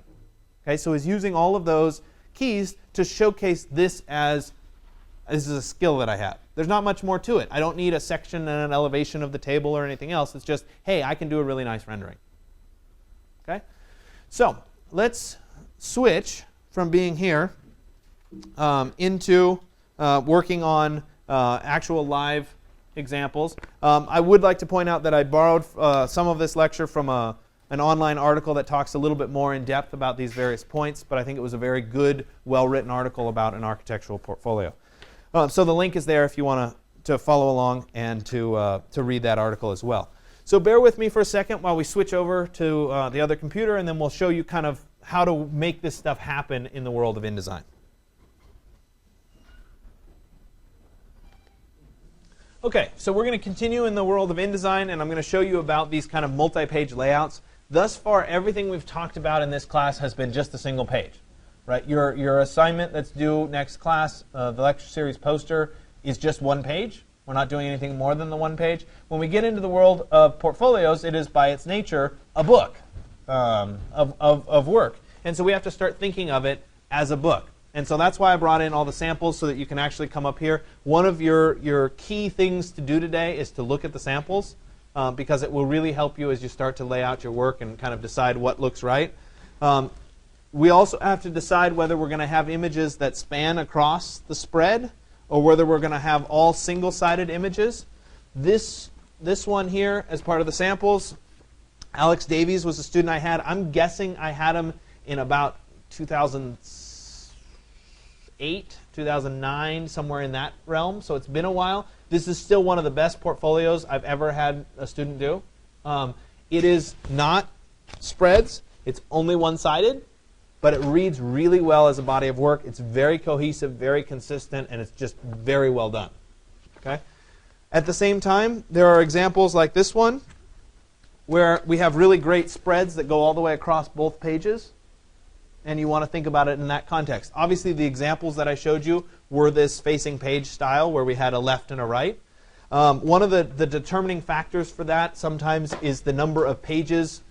Okay, so he's using all of those keys to showcase this as this is a skill that I have. There's not much more to it. I don't need a section and an elevation of the table or anything else. It's just, hey, I can do a really nice rendering. Okay, so let's switch from being here into working on actual live examples. I would like to point out that I borrowed some of this lecture from an online article that talks a little bit more in depth about these various points, but I think it was a very good, well-written article about an architectural portfolio. So the link is there if you want to follow along and to read that article as well. So bear with me for a second while we switch over to the other computer, and then we'll show you kind of how to make this stuff happen in the world of InDesign. Okay, so we're going to continue in the world of InDesign, and I'm going to show you about these kind of multi-page layouts. Thus far, everything we've talked about in this class has been just a single page. Right? Your assignment that's due next class, the lecture series poster, is just one page. We're not doing anything more than the one page. When we get into the world of portfolios, it is by its nature a book of work. And so we have to start thinking of it as a book. And so that's why I brought in all the samples so that you can actually come up here. One of your key things to do today is to look at the samples because it will really help you as you start to lay out your work and kind of decide what looks right. We also have to decide whether we're going to have images that span across the spread or whether we're going to have all single-sided images. This one here as part of the samples, Alex Davies was a student I had. I'm guessing I had him in about 2008, 2009, somewhere in that realm. So it's been a while. This is still one of the best portfolios I've ever had a student do. It is not spreads. It's only one-sided. But it reads really well as a body of work. It's very cohesive, very consistent, and it's just very well done. Okay? At the same time, there are examples like this one where we have really great spreads that go all the way across both pages. And you want to think about it in that context. Obviously, the examples that I showed you were this facing page style where we had a left and a right. One of the determining factors for that sometimes is the number of pages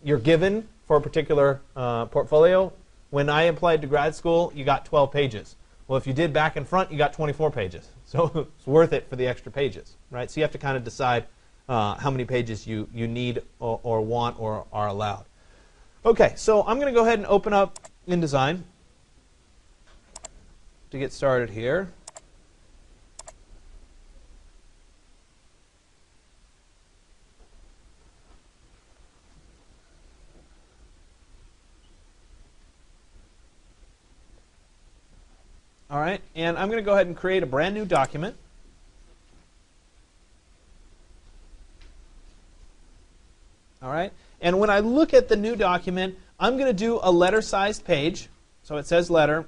you're given for a particular portfolio. When I applied to grad school, you got 12 pages. Well, if you did back and front, you got 24 pages. So it's worth it for the extra pages, right? So you have to kind of decide how many pages you need or want or are allowed. Okay, so I'm going to go ahead and open up InDesign to get started here. All right, and I'm going to go ahead and create a brand new document. All right, and when I look at the new document, I'm going to do a letter-sized page. So it says letter,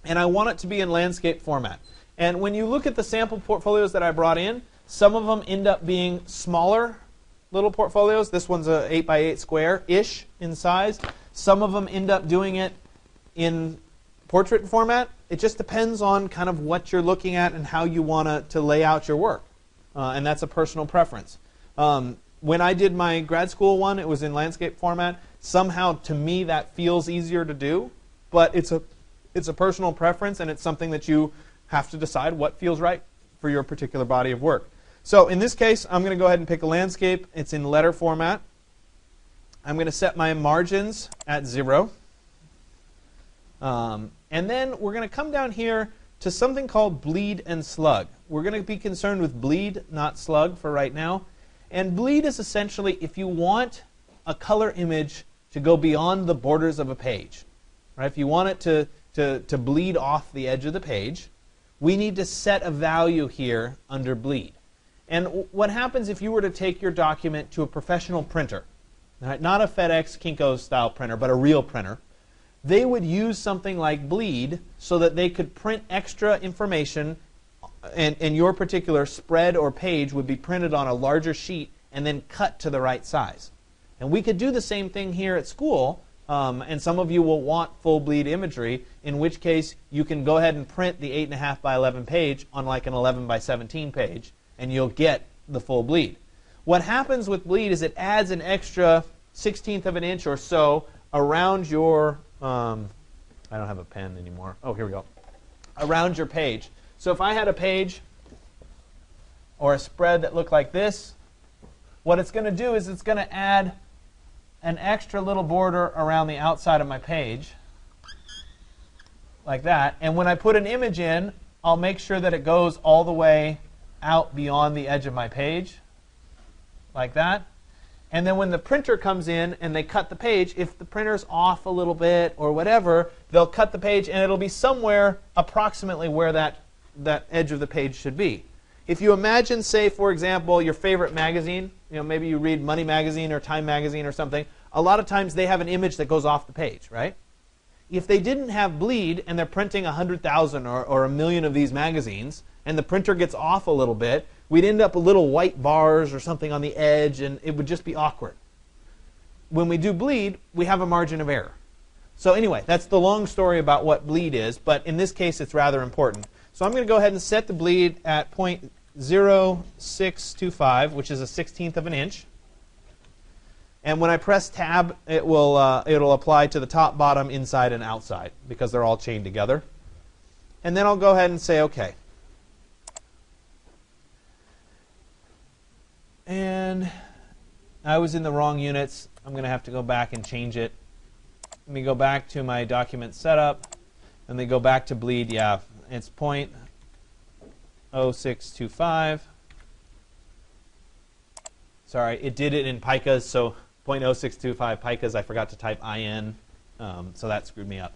and I want it to be in landscape format. And when you look at the sample portfolios that I brought in, some of them end up being smaller little portfolios. This one's a 8x8 square-ish in size. Some of them end up doing it in portrait format. It just depends on kind of what you're looking at and how you want to lay out your work. And that's a personal preference. When I did my grad school one, it was in landscape format. Somehow, to me, that feels easier to do. But it's a personal preference, and it's something that you have to decide what feels right for your particular body of work. So in this case, I'm going to go ahead and pick a landscape. It's in letter format. I'm going to set my margins at 0. And then we're going to come down here to something called bleed and slug. We're going to be concerned with bleed, not slug, for right now. And bleed is essentially if you want a color image to go beyond the borders of a page. Right? If you want it to bleed off the edge of the page, we need to set a value here under bleed. And what happens if you were to take your document to a professional printer, right? Not a FedEx, Kinko style printer, but a real printer, they would use something like bleed so that they could print extra information, and your particular spread or page would be printed on a larger sheet and then cut to the right size. And we could do the same thing here at school, and some of you will want full bleed imagery, in which case you can go ahead and print the 8.5 by 11 page on like an 11 by 17 page, and you'll get the full bleed. What happens with bleed is it adds an extra 1/16 of an inch or so around your, I don't have a pen anymore. Oh, here we go. Around your page. So if I had a page or a spread that looked like this, what it's going to do is it's going to add an extra little border around the outside of my page, like that. And when I put an image in, I'll make sure that it goes all the way out beyond the edge of my page, like that. And then when the printer comes in and they cut the page, if the printer's off a little bit or whatever, they'll cut the page and it'll be somewhere approximately where that edge of the page should be. If you imagine, say, for example, your favorite magazine, maybe you read Money Magazine or Time Magazine or something, a lot of times they have an image that goes off the page, right? If they didn't have bleed and they're printing 100,000 or a million of these magazines, and the printer gets off a little bit, we'd end up with little white bars or something on the edge, and it would just be awkward. When we do bleed, we have a margin of error. So anyway, that's the long story about what bleed is, but in this case it's rather important. So I'm going to go ahead and set the bleed at 0.0625, which is a 1/16 of an inch. And when I press tab, it'll apply to the top, bottom, inside, and outside, because they're all chained together. And then I'll go ahead and say OK. And I was in the wrong units. I'm going to have to go back and change it. Let me go back to my document setup, and then go back to bleed. Yeah, it's 0.0625. Sorry, it did it in picas, so 0.0625 picas. I forgot to type IN, so that screwed me up.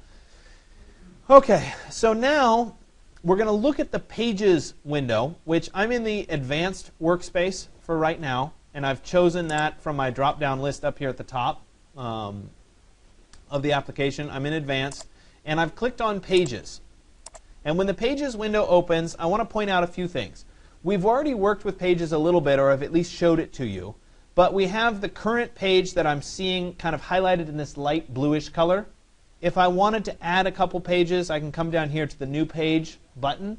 OK, so now we're going to look at the Pages window, which I'm in the Advanced workspace for right now, and I've chosen that from my drop-down list up here at the top of the application. I'm in Advanced, and I've clicked on Pages. And when the Pages window opens, I want to point out a few things. We've already worked with Pages a little bit, or I've at least showed it to you, but we have the current page that I'm seeing kind of highlighted in this light bluish color. If I wanted to add a couple pages, I can come down here to the New Page button.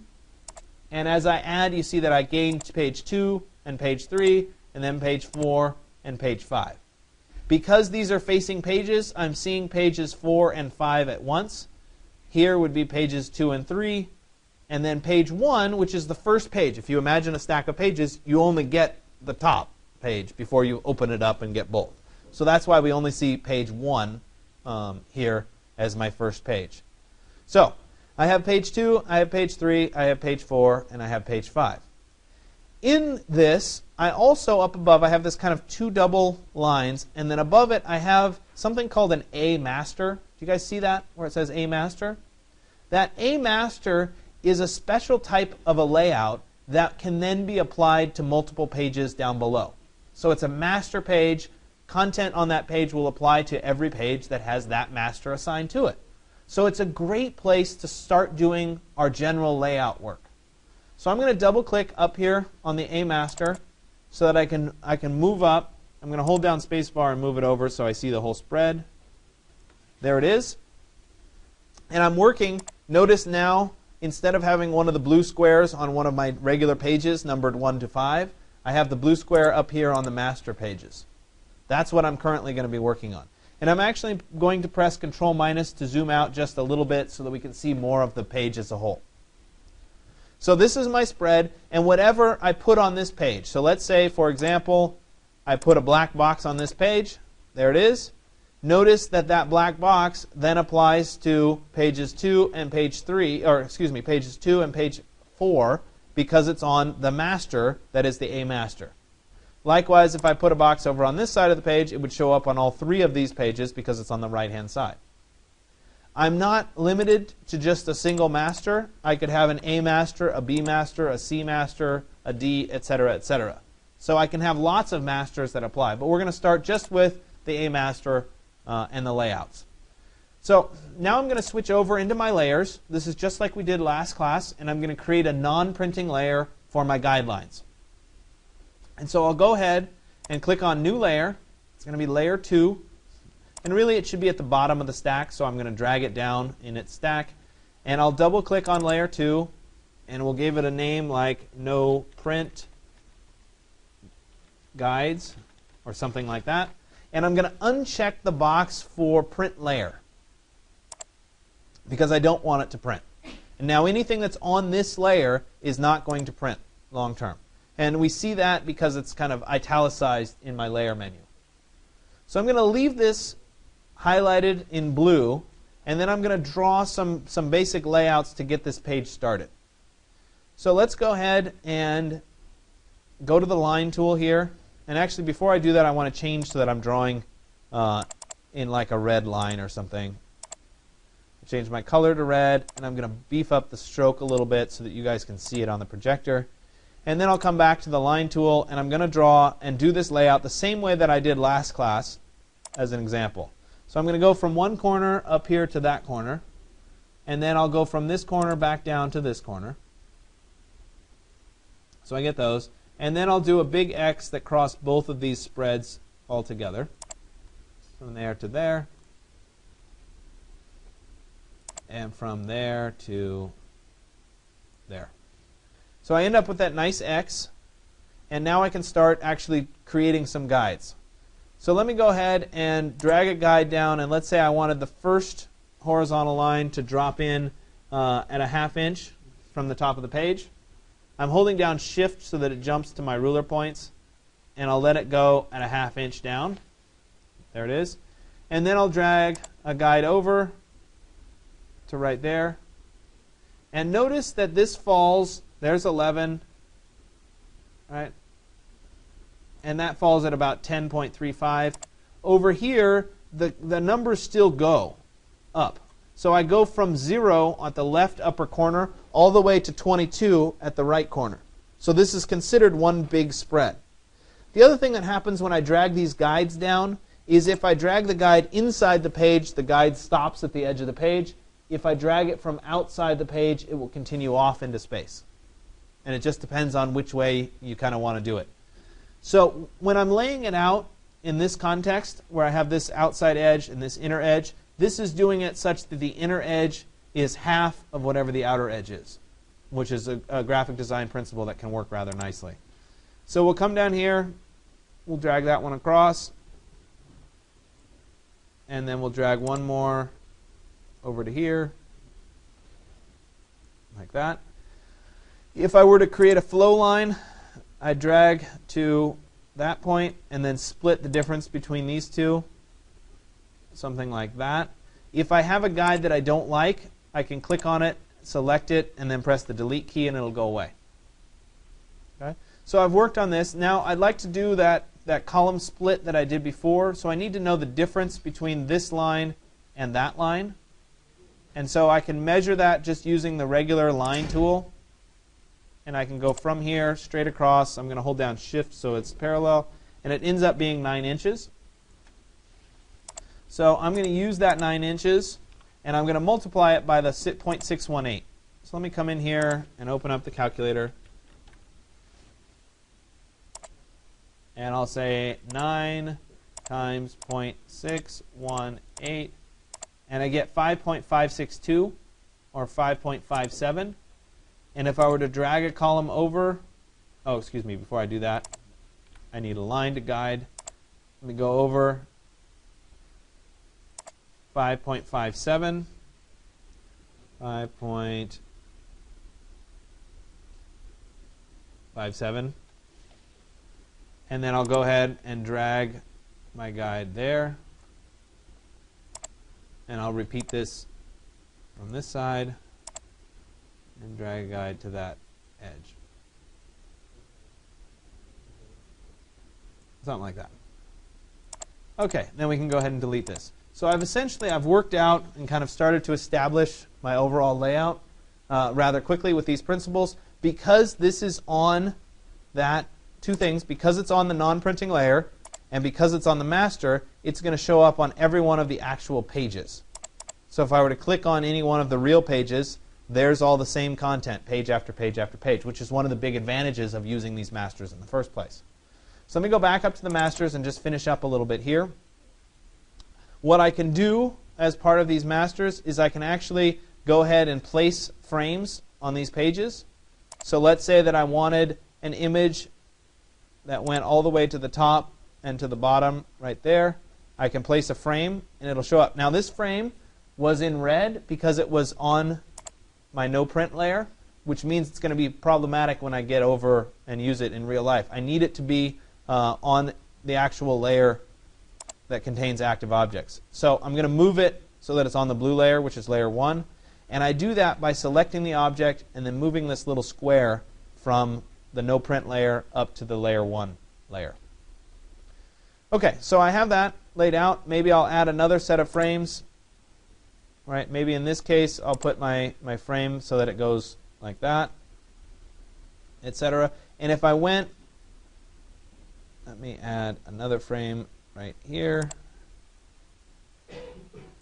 And as I add, you see that I gained page 2 and page 3, and then page 4 and page 5. Because these are facing pages, I'm seeing pages 4 and 5 at once. Here would be pages 2 and 3. And then page 1, which is the first page. If you imagine a stack of pages, you only get the top page before you open it up and get both. So that's why we only see page 1 here as my first page. So I have page 2, I have page 3, I have page 4, and I have page 5. In this, I also, up above, I have this kind of 2 double lines, and then above it I have something called an A master. Do you guys see that, where it says A master? That A master is a special type of a layout that can then be applied to multiple pages down below. So it's a master page. Content on that page will apply to every page that has that master assigned to it. So it's a great place to start doing our general layout work. So I'm going to double click up here on the A master so that I can move up. I'm going to hold down spacebar and move it over so I see the whole spread. There it is. And I'm working. Notice now, instead of having one of the blue squares on one of my regular pages numbered 1 to 5, I have the blue square up here on the master pages. That's what I'm currently going to be working on. And I'm actually going to press Control- to zoom out just a little bit so that we can see more of the page as a whole. So this is my spread, and whatever I put on this page. So let's say, for example, I put a black box on this page. There it is. Notice that that black box then applies to pages 2 and page 3, or excuse me, pages 2 and page 4, because it's on the master, that is the A master. Likewise, if I put a box over on this side of the page, it would show up on all 3 of these pages because it's on the right-hand side. I'm not limited to just a single master. I could have an A master, a B master, a C master, a D, etc., etc. So I can have lots of masters that apply. But we're going to start just with the A master and the layouts. So now I'm going to switch over into my layers. This is just like we did last class, and I'm going to create a non-printing layer for my guidelines. And so I'll go ahead and click on New Layer. It's going to be Layer 2. And really it should be at the bottom of the stack, so I'm going to drag it down in its stack. And I'll double click on Layer 2, and we'll give it a name like No Print Guides or something like that. And I'm going to uncheck the box for Print Layer because I don't want it to print. And now anything that's on this layer is not going to print long term. And we see that because it's kind of italicized in my layer menu. So I'm going to leave this highlighted in blue, and then I'm going to draw some basic layouts to get this page started. So let's go ahead and go to the line tool here. And actually, before I do that, I want to change so that I'm drawing in like a red line or something. Change my color to red, and I'm going to beef up the stroke a little bit so that you guys can see it on the projector. And then I'll come back to the line tool, and I'm going to draw and do this layout the same way that I did last class as an example. So I'm going to go from one corner up here to that corner, and then I'll go from this corner back down to this corner. So I get those. And then I'll do a big X that cross both of these spreads all together. From there to there. And from there to there. So I end up with that nice X. And now I can start actually creating some guides. So let me go ahead and drag a guide down. And let's say I wanted the first horizontal line to drop in at a 1/2 inch from the top of the page. I'm holding down Shift so that it jumps to my ruler points, and I'll let it go at a 1/2 inch down. There it is. And then I'll drag a guide over to right there. And notice that this falls, there's 11, right? And that falls at about 10.35. Over here, the numbers still go up. So I go from 0 at the left upper corner all the way to 22 at the right corner. So this is considered one big spread. The other thing that happens when I drag these guides down is if I drag the guide inside the page, the guide stops at the edge of the page. If I drag it from outside the page, it will continue off into space. And it just depends on which way you kind of want to do it. So when I'm laying it out in this context, where I have this outside edge and this inner edge, this is doing it such that the inner edge is half of whatever the outer edge is, which is a graphic design principle that can work rather nicely. So we'll come down here, we'll drag that one across, and then we'll drag one more over to here, like that. If I were to create a flow line, I'd drag to that point and then split the difference between these two, something like that. If I have a guide that I don't like, I can click on it, select it, and then press the delete key, and it'll go away. Okay? So I've worked on this. Now I'd like to do that column split that I did before. So I need to know the difference between this line and that line. And so I can measure that just using the regular line tool. And I can go from here straight across. I'm going to hold down Shift so it's parallel. And it ends up being 9 inches. So I'm going to use that 9 inches, and I'm going to multiply it by the 0.618. So let me come in here and open up the calculator. And I'll say 9 times 0.618, and I get 5.562, or 5.57. And if I were to drag a column over, oh, excuse me, before I do that, I need a line to guide. Let me go over 5.57, 5.57, and then I'll go ahead and drag my guide there. And I'll repeat this from this side and drag a guide to that edge. Something like that. Okay, then we can go ahead and delete this. So I've worked out and kind of started to establish my overall layout rather quickly with these principles. Because this is on that, two things, because it's on the non-printing layer and because it's on the master, it's going to show up on every one of the actual pages. So if I were to click on any one of the real pages, there's all the same content, page after page after page, which is one of the big advantages of using these masters in the first place. So let me go back up to the masters and just finish up a little bit here. What I can do as part of these masters is I can actually go ahead and place frames on these pages. So let's say that I wanted an image that went all the way to the top and to the bottom right there. I can place a frame and it'll show up. Now this frame was in red because it was on my no print layer, which means it's going to be problematic when I get over and use it in real life. I need it to be on the actual layer that contains active objects. So I'm going to move it so that it's on the blue layer, which is layer 1. And I do that by selecting the object and then moving this little square from the no print layer up to the layer 1 layer. Okay, so I have that laid out. Maybe I'll add another set of frames. Right? Maybe in this case I'll put my frame so that it goes like that, etc. And if I went, let me add another frame right here.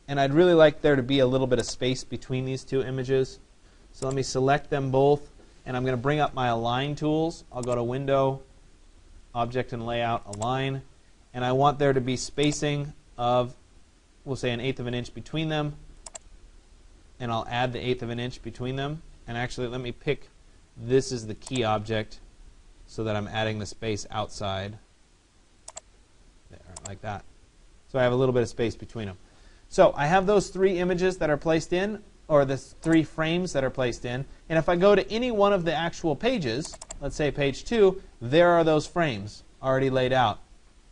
And I'd really like there to be a little bit of space between these two images. So let me select them both, and I'm going to bring up my Align tools. I'll go to Window, Object and Layout, Align. And I want there to be spacing of, we'll say, 1/8 of an inch between them. And I'll add the 1/8 of an inch between them. And actually, let me pick this as the key object so that I'm adding the space outside. There, like that. So I have a little bit of space between them. So I have those 3 images that are placed in, or the 3 frames that are placed in. And if I go to any one of the actual pages, let's say page 2, there are those frames already laid out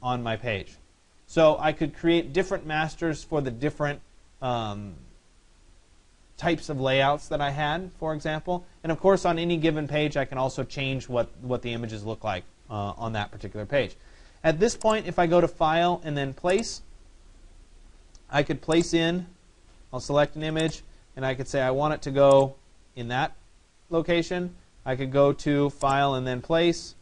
on my page. So I could create different masters for the different types of layouts that I had, for example. And of course, on any given page, I can also change what the images look like on that particular page. At this point, if I go to File and then Place, I could place in, I'll select an image, and I could say I want it to go in that location. I could go to File and then Place,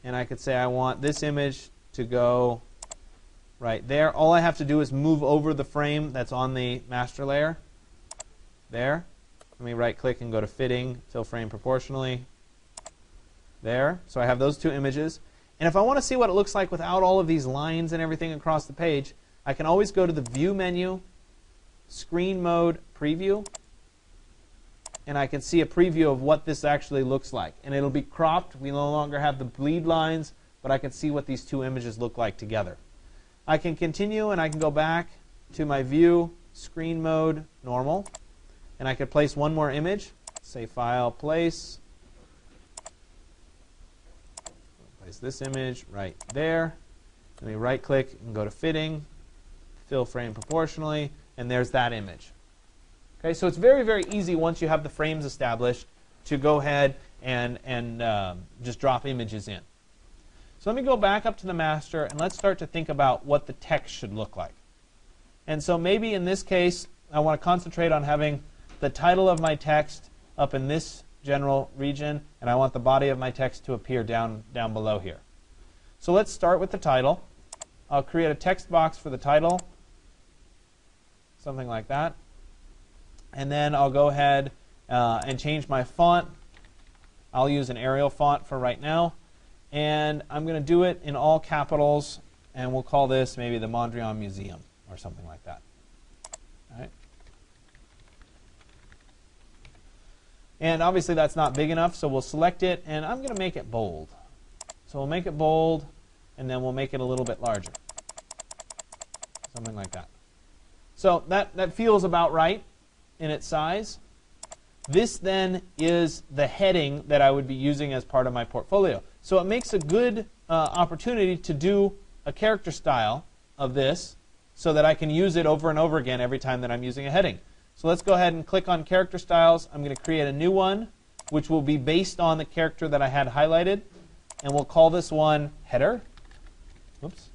and I could say I want this image to go right there. All I have to do is move over the frame that's on the master layer. There. Let me right click and go to Fitting, Fill Frame Proportionally. There. So I have those 2 images. And if I want to see what it looks like without all of these lines and everything across the page, I can always go to the View menu, Screen Mode, Preview, and I can see a preview of what this actually looks like. And it'll be cropped. We no longer have the bleed lines, but I can see what these 2 images look like together. I can continue and I can go back to my View, Screen Mode, Normal, and I could place one more image. Say File, Place. Place this image right there. Let me right click and go to Fitting, Fill Frame Proportionally, and there's that image. Okay, so it's very, very easy once you have the frames established to go ahead and just drop images in. So let me go back up to the master and let's start to think about what the text should look like. And so maybe in this case, I want to concentrate on having the title of my text up in this general region, and I want the body of my text to appear down below here. So let's start with the title. I'll create a text box for the title, something like that. And then I'll go ahead and change my font. I'll use an Arial font for right now. And I'm going to do it in all capitals, and we'll call this maybe the Mondrian Museum or something like that. All right. And obviously that's not big enough, so we'll select it, and I'm going to make it bold. So we'll make it bold, and then we'll make it a little bit larger. Something like that. So that feels about right in its size. This then is the heading that I would be using as part of my portfolio. So it makes a good opportunity to do a character style of this so that I can use it over and over again every time that I'm using a heading. So let's go ahead and click on character styles. I'm going to create a new one, which will be based on the character that I had highlighted. And we'll call this one header. Oops.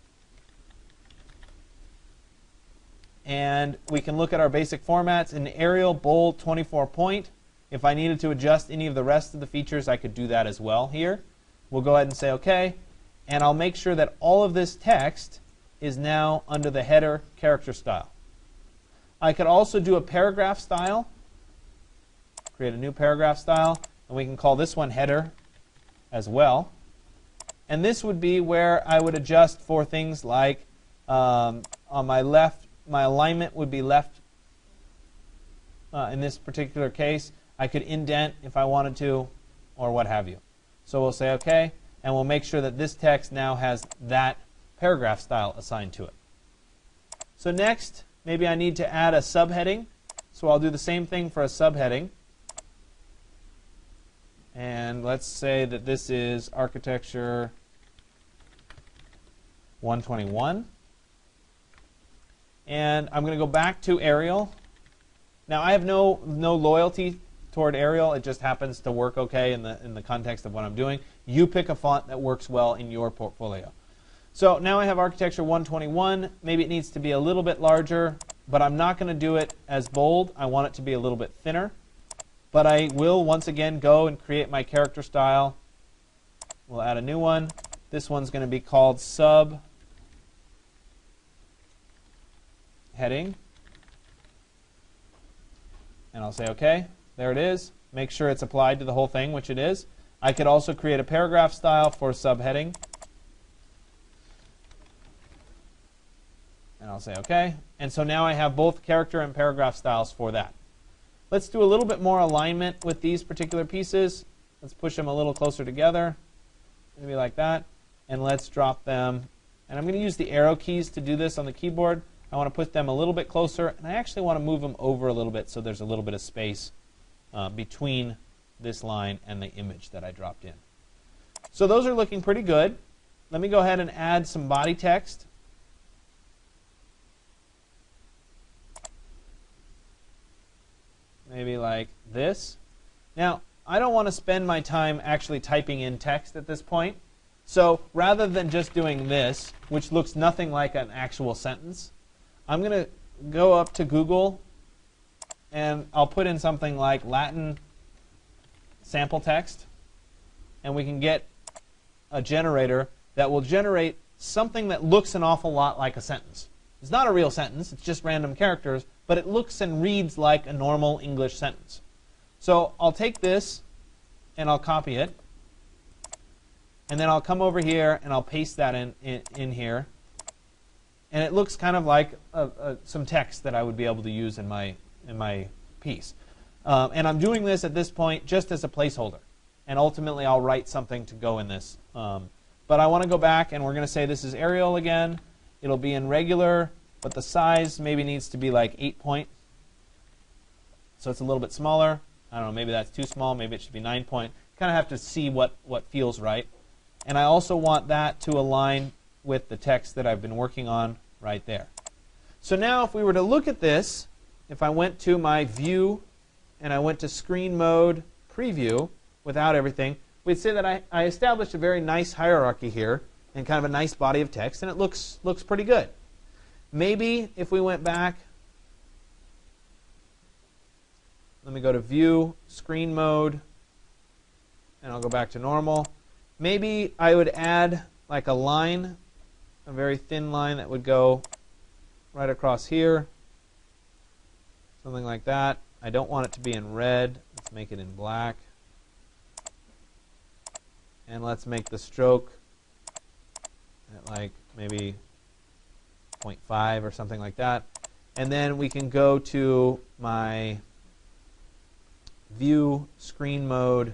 And we can look at our basic formats in Arial, bold, 24 point. If I needed to adjust any of the rest of the features, I could do that as well here. We'll go ahead and say OK. And I'll make sure that all of this text is now under the header character style. I could also do a paragraph style. Create a new paragraph style. And we can call this one header as well. And this would be where I would adjust for things like on my left, my alignment would be left in this particular case. I could indent if I wanted to, or what have you. So we'll say OK, and we'll make sure that this text now has that paragraph style assigned to it. So next, maybe I need to add a subheading. So I'll do the same thing for a subheading. And let's say that this is architecture 121. And I'm going to go back to Arial. Now I have no loyalty toward Arial. It just happens to work OK in the context of what I'm doing. You pick a font that works well in your portfolio. So now I have architecture 121. Maybe it needs to be a little bit larger, but I'm not going to do it as bold. I want it to be a little bit thinner. But I will once again go and create my character style. We'll add a new one. This one's going to be called sub heading. And I'll say OK. There it is. Make sure it's applied to the whole thing, which it is. I could also create a paragraph style for subheading. And I'll say OK. And so now I have both character and paragraph styles for that. Let's do a little bit more alignment with these particular pieces. Let's push them a little closer together, maybe like that. And let's drop them. And I'm going to use the arrow keys to do this on the keyboard. I want to put them a little bit closer. And I actually want to move them over a little bit so there's a little bit of space between this line and the image that I dropped in. So those are looking pretty good. Let me go ahead and add some body text. Maybe like this. Now, I don't want to spend my time actually typing in text at this point. So rather than just doing this, which looks nothing like an actual sentence, I'm going to go up to Google and I'll put in something like Latin sample text. And we can get a generator that will generate something that looks an awful lot like a sentence. It's not a real sentence. It's just random characters. But it looks and reads like a normal English sentence. So I'll take this and I'll copy it. And then I'll come over here and I'll paste that in here. And it looks kind of like some text that I would be able to use in my piece. And I'm doing this at this point just as a placeholder. And ultimately I'll write something to go in this. But I want to go back and we're going to say this is Arial again. It'll be in regular. But the size maybe needs to be like 8 point. So it's a little bit smaller. I don't know, maybe that's too small. Maybe it should be 9 point. Kind of have to see what feels right. And I also want that to align with the text that I've been working on right there. So now if we were to look at this, if I went to my view and I went to screen mode preview without everything, we'd say that I established a very nice hierarchy here and kind of a nice body of text, and it looks pretty good. Maybe if we went back, let me go to view, screen mode, and I'll go back to normal. Maybe I would add like a line, a very thin line that would go right across here, something like that. I don't want it to be in red. Let's make it in black. And let's make the stroke at like maybe 0.5 or something like that. And then we can go to my view screen mode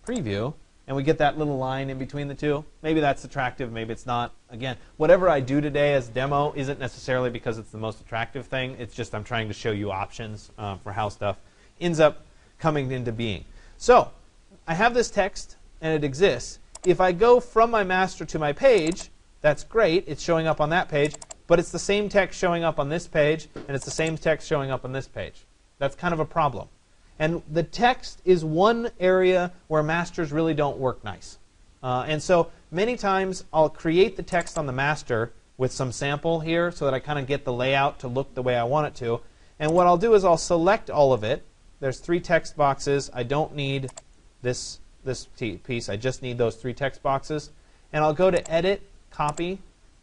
preview, and we get that little line in between the two. Maybe that's attractive, maybe it's not. Again, whatever I do today as demo isn't necessarily because it's the most attractive thing. It's just I'm trying to show you options for how stuff ends up coming into being. So I have this text, and it exists. If I go from my master to my page, that's great. It's showing up on that page. but it's the same text showing up on this page, and it's the same text showing up on this page. That's kind of a problem. And the text is one area where masters really don't work nice. And so many times I'll create the text on the master with some sample here so that I kind of get the layout to look the way I want it to. And what I'll do is I'll select all of it. There's 3 text boxes. I don't need this piece. I just need those 3 text boxes. And I'll go to Edit, Copy,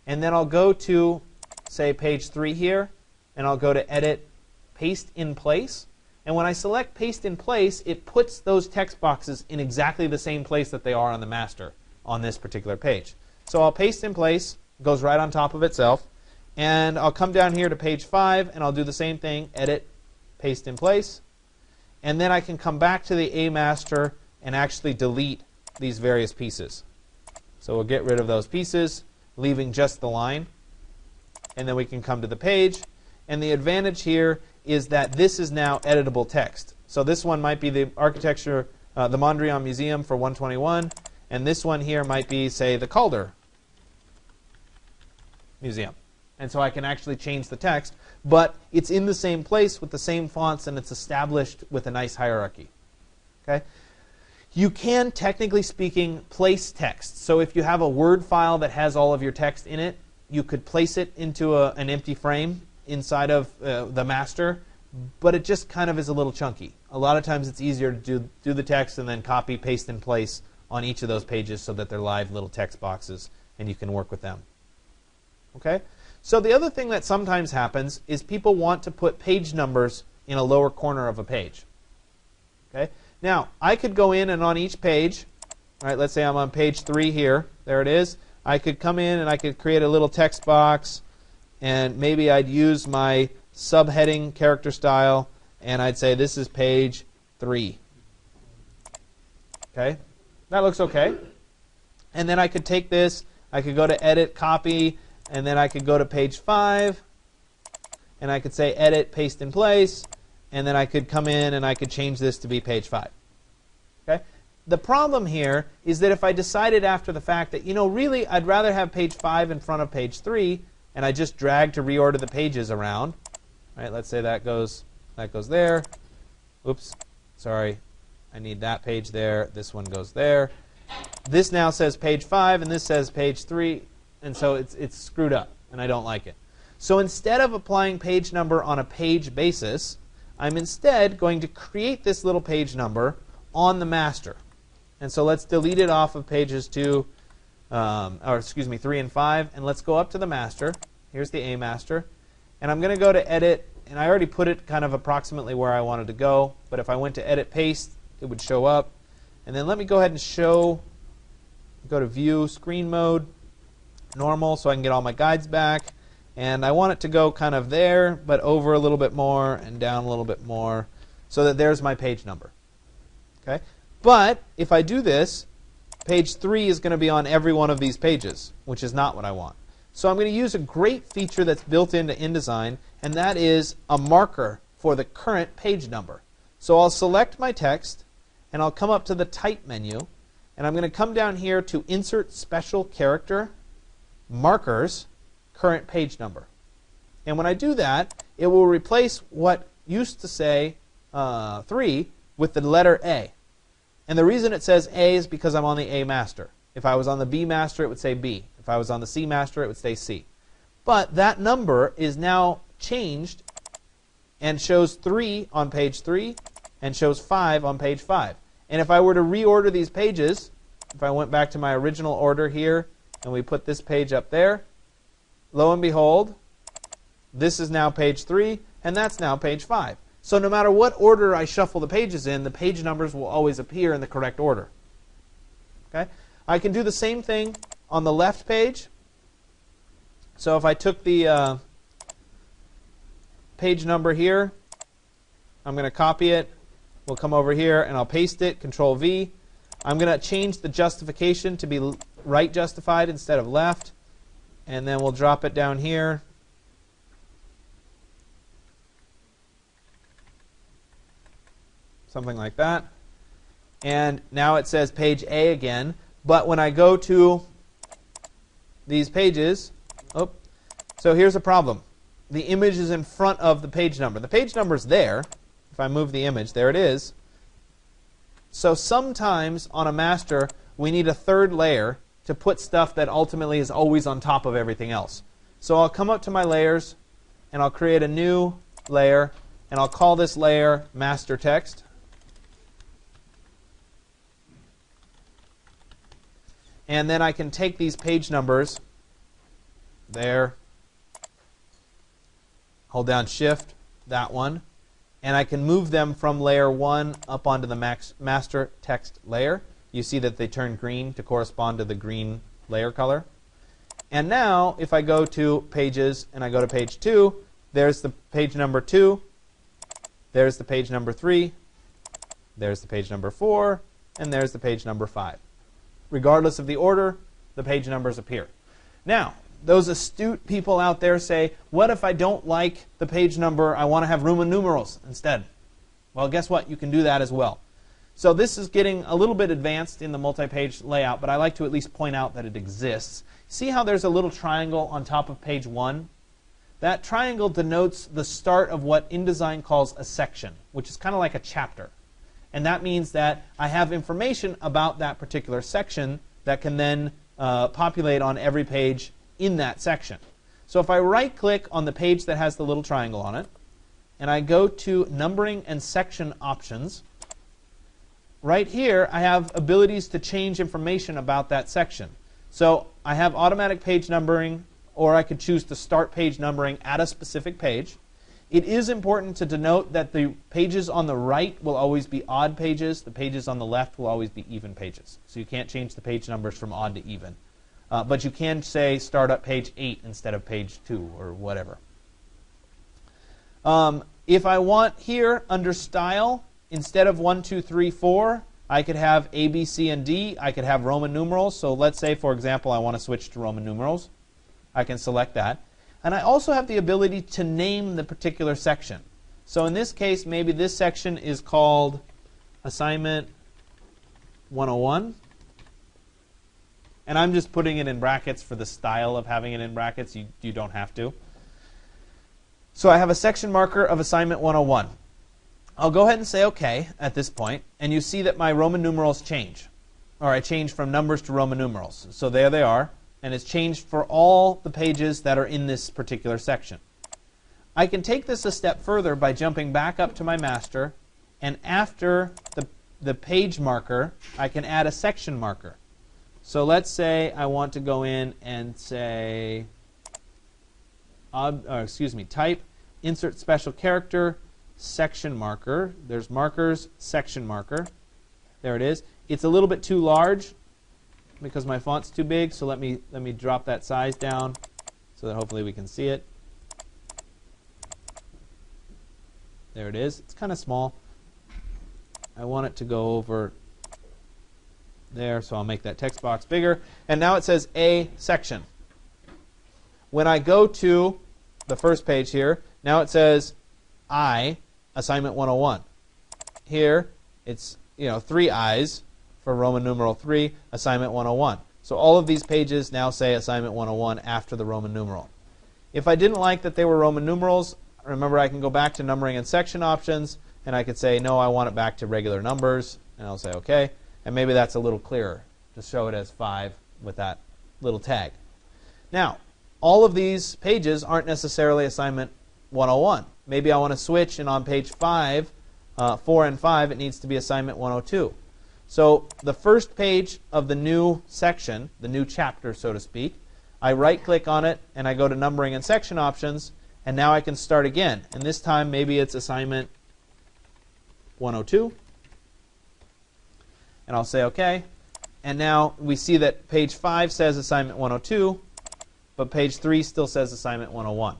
and then I'll go to, say, page 3 here, and I'll go to Edit, Paste in Place. And when I select Paste in Place, it puts those text boxes in exactly the same place that they are on the master on this particular page. So I'll paste in place. It goes right on top of itself. And I'll come down here to page 5, and I'll do the same thing, Edit, Paste in Place. And then I can come back to the A master and actually delete these various pieces. So we'll get rid of those pieces, leaving just the line. And then we can come to the page. And the advantage here is that this is now editable text. So this one might be the architecture, the Mondrian Museum for 121. And this one here might be, say, the Calder Museum. And so I can actually change the text. But it's in the same place with the same fonts, and it's established with a nice hierarchy. Okay? You can, technically speaking, place text. So if you have a Word file that has all of your text in it, you could place it into an empty frame inside of the master, but it just kind of is a little chunky. A lot of times it's easier to do the text and then copy, paste in place on each of those pages so that they're live little text boxes and you can work with them. Okay? So the other thing that sometimes happens is people want to put page numbers in a lower corner of a page. Okay? Now, I could go in and on each page, all right, let's say I'm on page 3 here. There it is. I could come in and I could create a little text box, and maybe I'd use my subheading character style, and I'd say this is page 3. Okay? That looks okay. And then I could take this, I could go to Edit, Copy, and then I could go to page 5, and I could say Edit, Paste in Place, and then I could come in and I could change this to be page 5. Okay? The problem here is that if I decided after the fact that, really I'd rather have page 5 in front of page 3, and I just drag to reorder the pages around. All right, let's say that goes there. Oops, sorry. I need that page there. This one goes there. This now says page 5, and this says page 3, and so it's screwed up, and I don't like it. So instead of applying page number on a page basis, I'm instead going to create this little page number on the master. And so let's delete it off of pages 3 and 5, and let's go up to the master. Here's the A master. And I'm going to go to Edit, and I already put it kind of approximately where I wanted to go, but if I went to Edit, Paste, it would show up. And then let me go ahead and go to View, Screen Mode, Normal, so I can get all my guides back. And I want it to go kind of there, but over a little bit more and down a little bit more, so that there's my page number. Okay? But if I do this, page 3 is going to be on every one of these pages, which is not what I want. So I'm going to use a great feature that's built into InDesign, and that is a marker for the current page number. So I'll select my text, and I'll come up to the Type menu, and I'm going to come down here to Insert Special Character, Markers, Current Page Number. And when I do that, it will replace what used to say 3 with the letter A. And the reason it says A is because I'm on the A master. If I was on the B master, it would say B. If I was on the C master, it would say C. But that number is now changed and shows 3 on page 3 and shows 5 on page 5. And if I were to reorder these pages, if I went back to my original order here and we put this page up there, lo and behold, this is now page 3 and that's now page 5. So no matter what order I shuffle the pages in, the page numbers will always appear in the correct order. Okay? I can do the same thing on the left page. So if I took the page number here, I'm going to copy it. We'll come over here and I'll paste it, Control V. I'm going to change the justification to be right justified instead of left. And then we'll drop it down here. Something like that. And now it says page A so when I go to these pages, so So here's a problem. The image is in front of the page number. The page number is there. If I move the image, there it is. So sometimes on a master, we need a third layer to put stuff that ultimately is always on top of everything else. So I'll come up to my layers, and I'll create a new layer, and I'll call this layer master text. And then I can take these page numbers, there, hold down Shift, that one, and I can move them from layer 1 up onto the master text layer. You see that they turn green to correspond to the green layer color. And now, if I go to Pages and I go to page 2, there's the page number 2, there's the page number 3, there's the page number 4, and there's the page number 5. Regardless of the order, the page numbers appear. Now, those astute people out there say, what if I don't like the page number, I want to have Roman numerals instead? Well, guess what? You can do that as well. So this is getting a little bit advanced in the multi-page layout, but I like to at least point out that it exists. See how there's a little triangle on top of page 1? That triangle denotes the start of what InDesign calls a section, which is kind of like a chapter. And that means that I have information about that particular section that can then populate on every page in that section. So if I right-click on the page that has the little triangle on it, and I go to Numbering and Section Options, right here I have abilities to change information about that section. So I have automatic page numbering, or I could choose to start page numbering at a specific page. It is important to denote that the pages on the right will always be odd pages. The pages on the left will always be even pages. So you can't change the page numbers from odd to even. But you can say start at page 8 instead of page 2 or whatever. If I want here under Style, instead of 1, 2, 3, 4, I could have A, B, C, and D. I could have Roman numerals. So let's say, for example, I want to switch to Roman numerals. I can select that. And I also have the ability to name the particular section. So in this case, maybe this section is called Assignment 101. And I'm just putting it in brackets for the style of having it in brackets. You don't have to. So I have a section marker of Assignment 101. I'll go ahead and say OK at this point. And you see that my Roman numerals change. Or I change from numbers to Roman numerals. So there they are. And it's changed for all the pages that are in this particular section. I can take this a step further by jumping back up to my master, and after the page marker, I can add a section marker. So let's say I want to go in and say, type, insert special character, section marker. There's markers, section marker. There it is. It's a little bit too large because my font's too big, so let me drop that size down so that hopefully we can see it. There it is. It's kind of small. I want it to go over there, so I'll make that text box bigger. And now it says A section. When I go to the first page here, now it says I, Assignment 101. Here, it's 3 I's. For Roman numeral 3, Assignment 101. So all of these pages now say Assignment 101 after the Roman numeral. If I didn't like that they were Roman numerals, remember I can go back to Numbering and Section Options, and I could say, no, I want it back to regular numbers, and I'll say OK. And maybe that's a little clearer to show it as 5 with that little tag. Now, all of these pages aren't necessarily Assignment 101. Maybe I want to switch, and on page 5, 4 and 5, it needs to be Assignment 102. So the first page of the new section, the new chapter, so to speak, I right-click on it, and I go to Numbering and Section Options, and now I can start again. And this time, maybe it's Assignment 102. And I'll say OK. And now we see that page 5 says Assignment 102, but page 3 still says Assignment 101.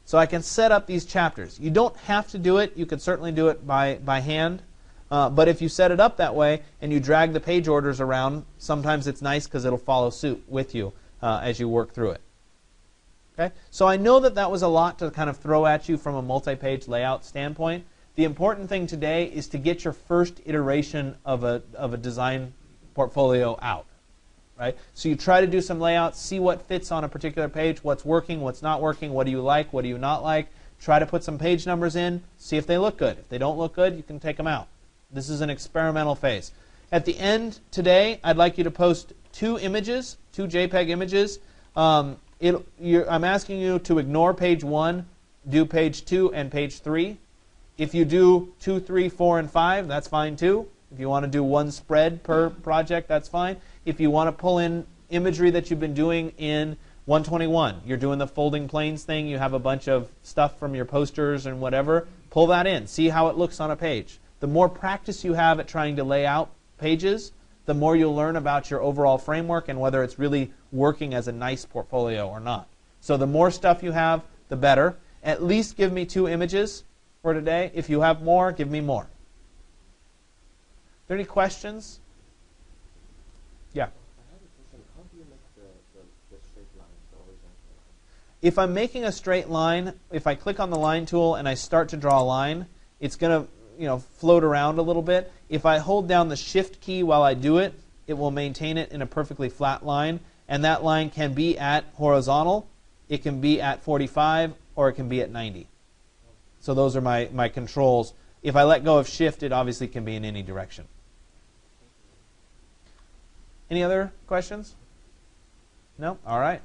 So I can set up these chapters. You don't have to do it. You can certainly do it by hand. But if you set it up that way and you drag the page orders around, sometimes it's nice because it'll follow suit with you as you work through it. Okay? So I know that that was a lot to kind of throw at you from a multi-page layout standpoint. The important thing today is to get your first iteration of a design portfolio out. right? So you try to do some layouts, see what fits on a particular page, what's working, what's not working, what do you like, what do you not like. Try to put some page numbers in, see if they look good. If they don't look good, you can take them out. This is an experimental phase. At the end today, I'd like you to post 2 images, 2 JPEG images. I'm asking you to ignore page 1, do page 2 and page 3. If you do 2, 3, 4, and 5, that's fine too. If you want to do 1 spread per project, that's fine. If you want to pull in imagery that you've been doing in 121, you're doing the folding planes thing, you have a bunch of stuff from your posters and whatever, pull that in. See how it looks on a page. The more practice you have at trying to lay out pages, the more you'll learn about your overall framework and whether it's really working as a nice portfolio or not. So the more stuff you have, the better. At least give me 2 images for today. If you have more, give me more. Are there any questions? Yeah. How do you make the straight lines, the horizontal lines? If I'm making a straight line, if I click on the line tool and I start to draw a line, it's going to float around a little bit. If I hold down the Shift key while I do it, it will maintain it in a perfectly flat line. And that line can be at horizontal, it can be at 45, or it can be at 90. So those are my controls. If I let go of Shift, it obviously can be in any direction. Any other questions? No? All right.